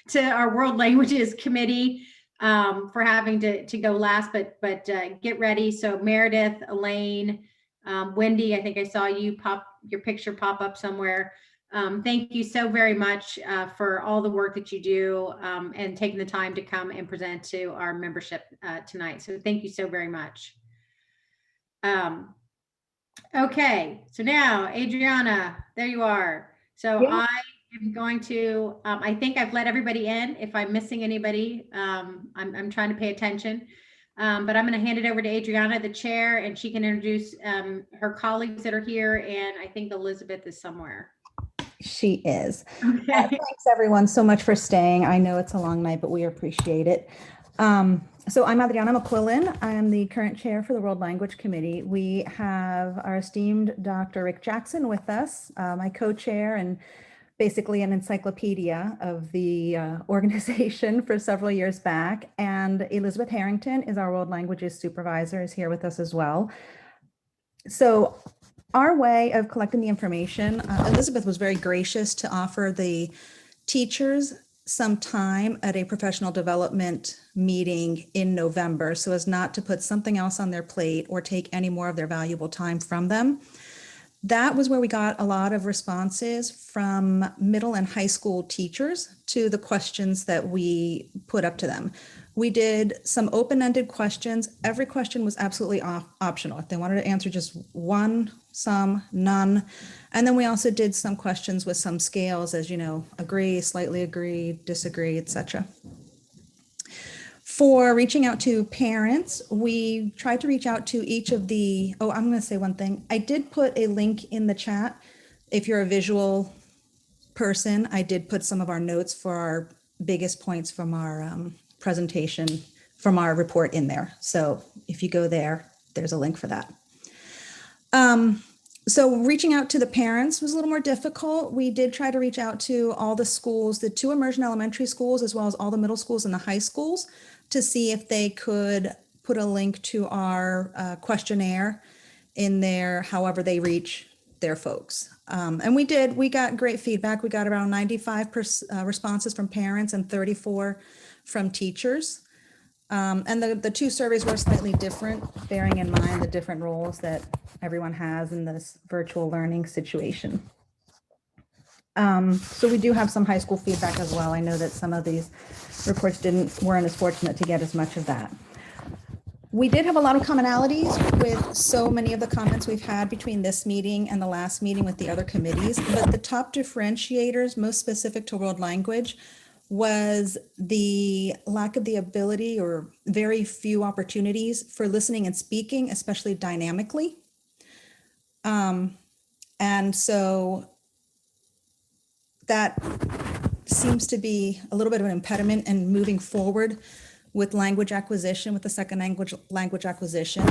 to our World Languages Committee for having to go last, but get ready. So Meredith, Elaine, Wendy, I think I saw your picture pop up somewhere. Thank you so very much for all the work that you do and taking the time to come and present to our membership tonight. So thank you so very much. Okay, so now Adriana, there you are. So I am going to, I think I've let everybody in. If I'm missing anybody, I'm trying to pay attention. But I'm going to hand it over to Adriana, the chair, and she can introduce her colleagues that are here. And I think Elizabeth is somewhere. She is. Okay. Thanks everyone so much for staying. I know it's a long night, but we appreciate it. So I'm Adriana McQuillan. I am the current chair for the World Language Committee. We have our esteemed Dr. Rick Jackson with us, my co-chair and basically an encyclopedia of the organization for several years back. And Elizabeth Harrington is our World Languages Supervisor, is here with us as well. So our way of collecting the information, Elizabeth was very gracious to offer the teachers some time at a professional development meeting in November so as not to put something else on their plate or take any more of their valuable time from them. That was where we got a lot of responses from middle and high school teachers to the questions that we put up to them. We did some open-ended questions. Every question was absolutely optional. If they wanted to answer just one, some, none. And then we also did some questions with some scales, as you know, agree, slightly agree, disagree, etc. For reaching out to parents, we tried to reach out to each of the, oh, I'm going to say one thing. I did put a link in the chat. If you're a visual person, I did put some of our notes for our biggest points from our presentation, from our report in there. So if you go there, there's a link for that. So reaching out to the parents was a little more difficult. We did try to reach out to all the schools, the 2 immersion elementary schools, as well as all the middle schools and the high schools, to see if they could put a link to our questionnaire in there, however they reach their folks. And we did, we got great feedback. We got around 95 responses from parents and 34 from teachers. And the 2 surveys were slightly different, bearing in mind the different roles that everyone has in this virtual learning situation. So we do have some high school feedback as well. I know that some of these reports weren't as fortunate to get as much of that. We did have a lot of commonalities with so many of the comments we've had between this meeting and the last meeting with the other committees, but the top differentiators, most specific to world language, was the lack of the ability or very few opportunities for listening and speaking, especially dynamically. And so that seems to be a little bit of an impediment in moving forward with language acquisition, with the second language acquisition.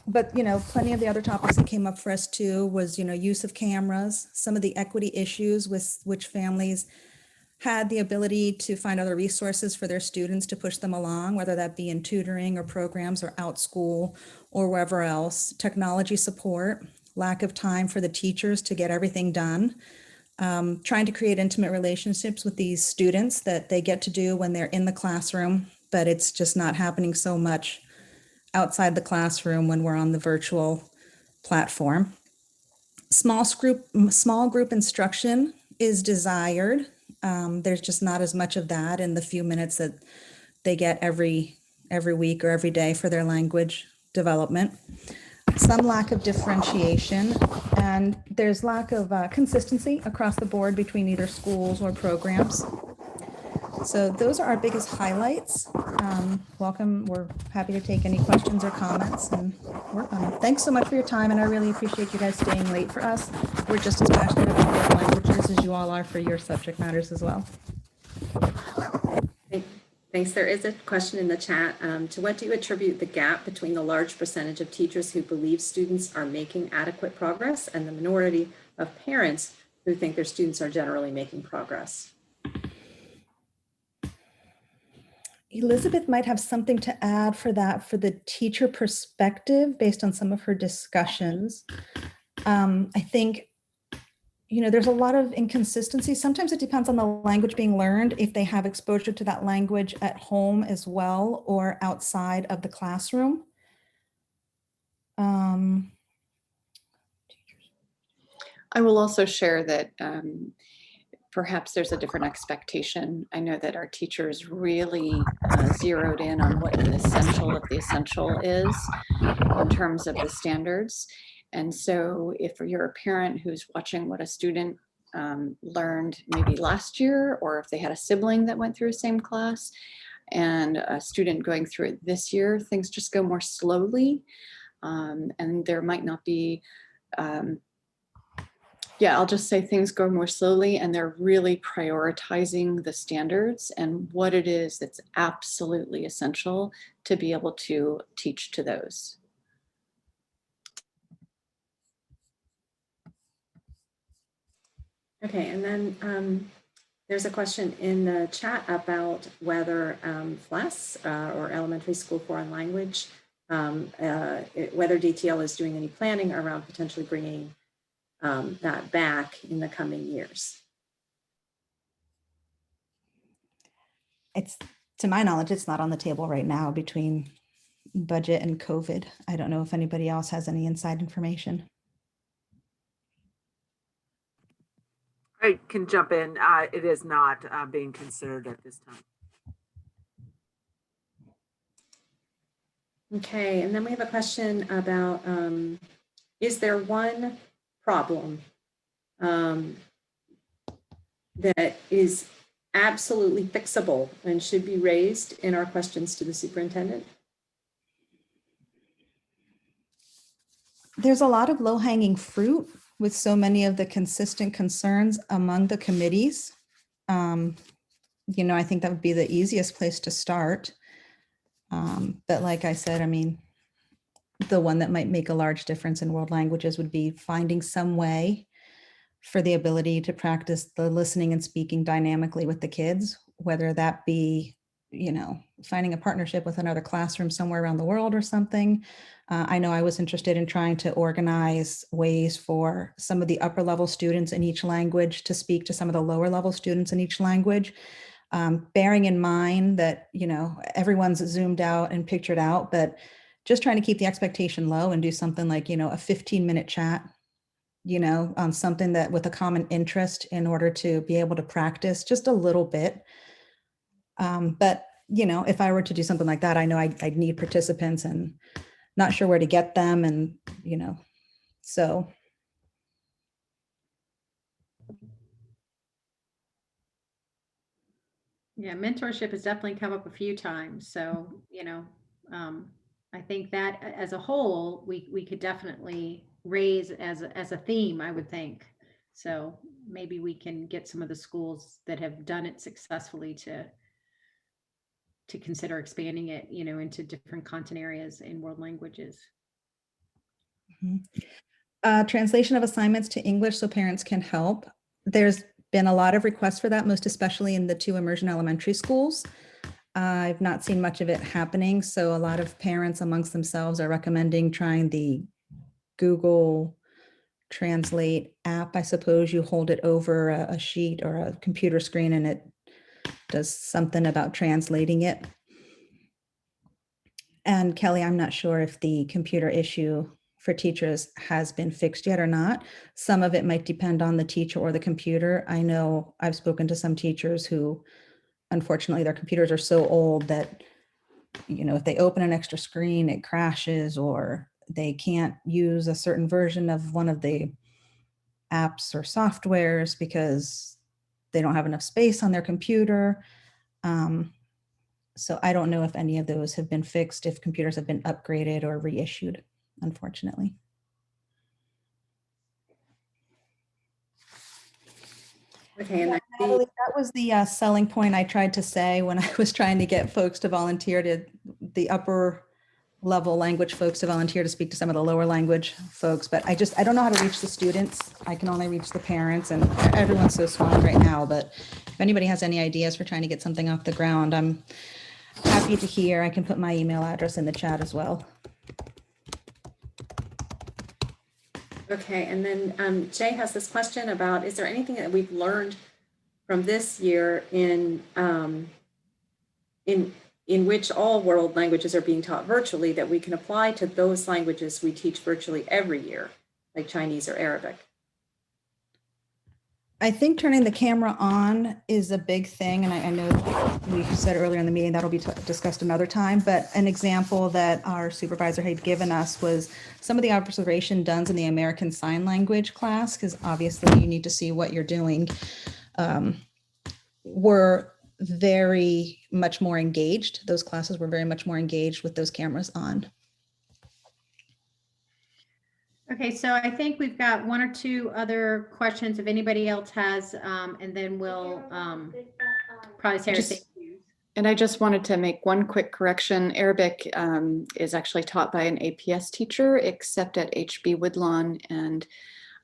But, you know, plenty of the other topics that came up for us too was, you know, use of cameras, some of the equity issues with which families had the ability to find other resources for their students to push them along, whether that be in tutoring or programs or out school or wherever else. Technology support, lack of time for the teachers to get everything done. Trying to create intimate relationships with these students that they get to do when they're in the classroom, but it's just not happening so much outside the classroom when we're on the virtual platform. Small group instruction is desired. There's just not as much of that in the few minutes that they get every week or every day for their language development. Some lack of differentiation, and there's lack of consistency across the board between either schools or programs. So those are our biggest highlights. Welcome. We're happy to take any questions or comments and work on them. Thanks so much for your time, and I really appreciate you guys staying late for us. We're just as passionate about world languages as you all are for your subject matters as well. Thanks. There is a question in the chat. To what do you attribute the gap between the large percentage of teachers who believe students are making adequate progress and the minority of parents who think their students are generally making progress? Elizabeth might have something to add for that, for the teacher perspective, based on some of her discussions. I think, you know, there's a lot of inconsistency. Sometimes it depends on the language being learned, if they have exposure to that language at home as well, or outside of the classroom. I will also share that perhaps there's a different expectation. I know that our teachers really zeroed in on what the essential of the essential is in terms of the standards. And so if you're a parent who's watching what a student learned maybe last year, or if they had a sibling that went through the same class, and a student going through it this year, things just go more slowly. And there might not be, yeah, I'll just say things go more slowly, and they're really prioritizing the standards and what it is that's absolutely essential to be able to teach to those. Okay, and then there's a question in the chat about whether FLES or Elementary School Foreign Language, whether DTL is doing any planning around potentially bringing that back in the coming years. It's, to my knowledge, it's not on the table right now between budget and COVID. I don't know if anybody else has any inside information. I can jump in. It is not being considered at this time. Okay, and then we have a question about, is there one problem that is absolutely fixable and should be raised in our questions to the superintendent? There's a lot of low-hanging fruit with so many of the consistent concerns among the committees. You know, I think that would be the easiest place to start. But like I said, I mean, the one that might make a large difference in world languages would be finding some way for the ability to practice the listening and speaking dynamically with the kids, whether that be, you know, finding a partnership with another classroom somewhere around the world or something. I know I was interested in trying to organize ways for some of the upper level students in each language to speak to some of the lower level students in each language, bearing in mind that, you know, everyone's zoomed out and pictured out, but just trying to keep the expectation low and do something like, you know, a 15-minute chat, you know, on something that with a common interest in order to be able to practice just a little bit. But, you know, if I were to do something like that, I know I'd need participants and not sure where to get them. And, you know, so. Yeah, mentorship has definitely come up a few times. So, you know, I think that as a whole, we could definitely raise as a theme, I would think. So maybe we can get some of the schools that have done it successfully to consider expanding it, you know, into different content areas in world languages. Translation of assignments to English so parents can help. There's been a lot of requests for that, most especially in the 2 immersion elementary schools. I've not seen much of it happening. So a lot of parents amongst themselves are recommending trying the Google Translate app. I suppose you hold it over a sheet or a computer screen and it does something about translating it. And Kelly, I'm not sure if the computer issue for teachers has been fixed yet or not. Some of it might depend on the teacher or the computer. I know I've spoken to some teachers who, unfortunately, their computers are so old that, you know, if they open an extra screen, it crashes, or they can't use a certain version of one of the apps or softwares because they don't have enough space on their computer. So I don't know if any of those have been fixed, if computers have been upgraded or reissued, unfortunately. Okay, and yeah, Natalie, that was the selling point I tried to say when I was trying to get folks to volunteer, to the upper level language folks to volunteer to speak to some of the lower language folks, but I don't know how to reach the students. I can only reach the parents, and everyone's so swamped right now, but if anybody has any ideas for trying to get something off the ground, I'm happy to hear. I can put my email address in the chat as well. Okay, and then Jay has this question about, is there anything that we've learned from this year in which all world languages are being taught virtually that we can apply to those languages we teach virtually every year, like Chinese or Arabic? I think turning the camera on is a big thing. And I know we said earlier in the meeting that'll be discussed another time, but an example that our supervisor had given us was some of the observation done in the American Sign Language class, because obviously you need to see what you're doing, were very much more engaged. Those classes were very much more engaged with those cameras on. Okay, so I think we've got one or two other questions if anybody else has, and then we'll probably say our Just- thank yous. And I just wanted to make one quick correction. Arabic is actually taught by an APS teacher, except at HB Woodlawn and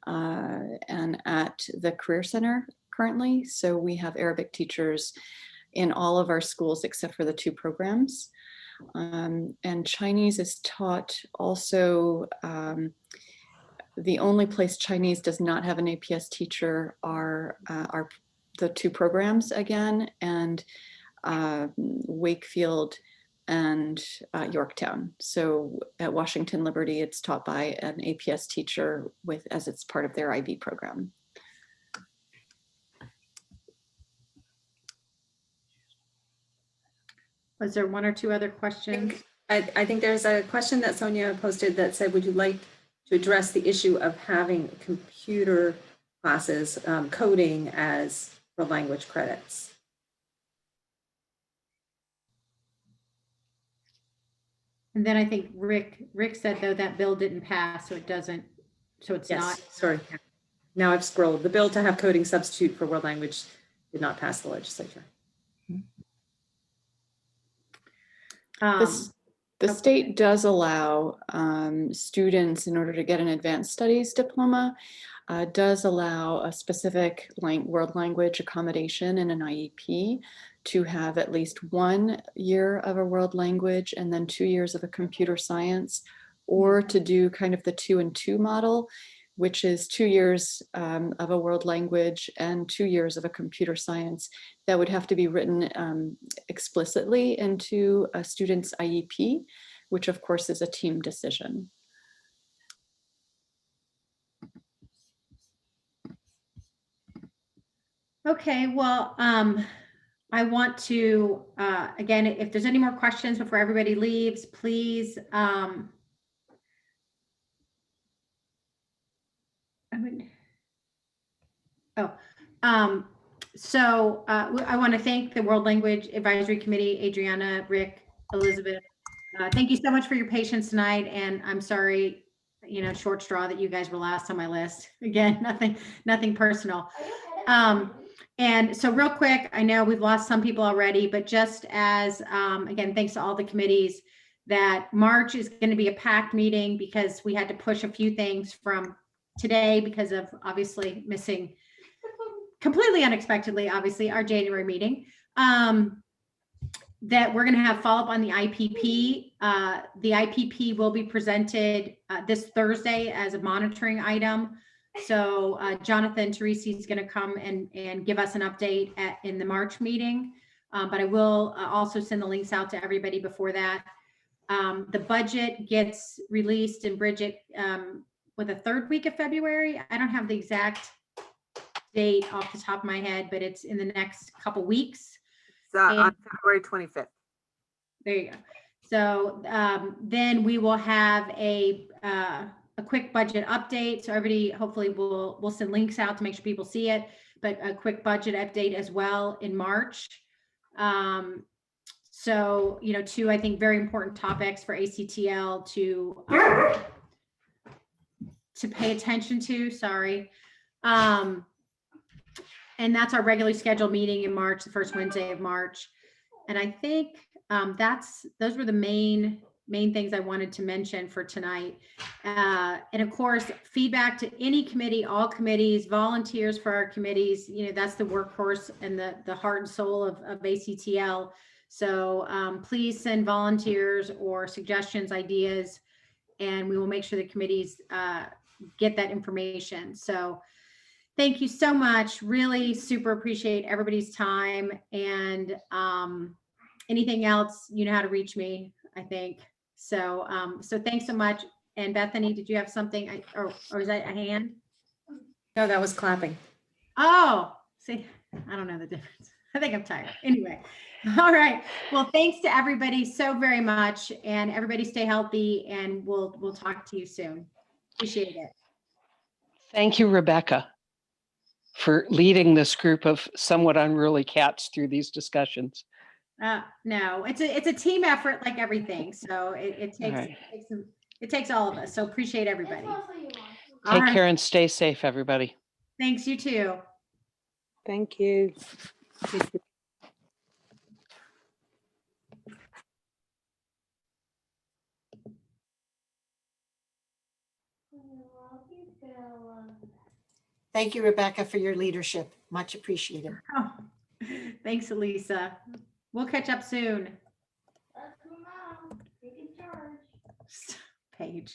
at the Career Center currently. So we have Arabic teachers in all of our schools except for the 2 programs. And Chinese is taught also, the only place Chinese does not have an APS teacher are the 2 programs again, and Wakefield and Yorktown. So at Washington Liberty, it's taught by an APS teacher as it's part of their IB program. Was there one or two other questions? I think there's a question that Sonia posted that said, would you like to address the issue of having computer classes, coding as world language credits? And then I think Rick said, though, that bill didn't pass, so it doesn't, so it's not. Sorry. Now I've scrolled. The bill to have coding substitute for world language did not pass the legislature. The state does allow students, in order to get an advanced studies diploma, does allow a specific world language accommodation in an IEP to have at least 1 year of a world language and then 2 years of a computer science, or to do kind of the 2 and 2 model, which is 2 years of a world language and 2 years of a computer science. That would have to be written explicitly into a student's IEP, which of course is a team decision. Okay, well, I want to, again, if there's any more questions before everybody leaves, please, I want to thank the World Language Advisory Committee, Adriana, Rick, Elizabeth. Thank you so much for your patience tonight, and I'm sorry, short straw that you guys were last on my list. Again, nothing personal. And so real quick, I know we've lost some people already, but just as, again, thanks to all the committees, that March is going to be a packed meeting because we had to push a few things from today because of obviously missing completely unexpectedly, obviously, our January meeting. That we're going to have follow up on the IPP. The IPP will be presented this Thursday as a monitoring item. So Jonathan Teresi is going to come and give us an update in the March meeting. But I will also send the links out to everybody before that. The budget gets released in Bridget with the 3rd week of February. I don't have the exact date off the top of my head, but it's in the next couple weeks. On February 25th. There you go. So then we will have a quick budget update. So everybody hopefully we'll send links out to make sure people see it, but a quick budget update as well in March. So, 2, I think, very important topics for ACTL to pay attention to, sorry. And that's our regularly scheduled meeting in March, the first Wednesday of March. And I think those were the main things I wanted to mention for tonight. And of course, feedback to any committee, all committees, volunteers for our committees, that's the workhorse and the heart and soul of ACTL. So please send volunteers or suggestions, ideas, and we will make sure the committees get that information. So thank you so much. Really super appreciate everybody's time. And anything else, you know how to reach me, I think. So so thanks so much. And Bethany, did you have something, or is that a hand? No, that was clapping. Oh, see, I don't know the difference. I think I'm tired. Anyway, all right. Well, thanks to everybody so very much, and everybody stay healthy, and we'll talk to you soon. Appreciate it. Thank you, Rebecca. for leading this group of somewhat unruly cats through these discussions. No, it's a team effort like everything. So it takes all of us. So appreciate everybody. Take care and stay safe, everybody. Thanks, you too. Thank you. Thank you, Rebecca, for your leadership. Much appreciated. Oh, thanks, Elisa. We'll catch up soon. Paige.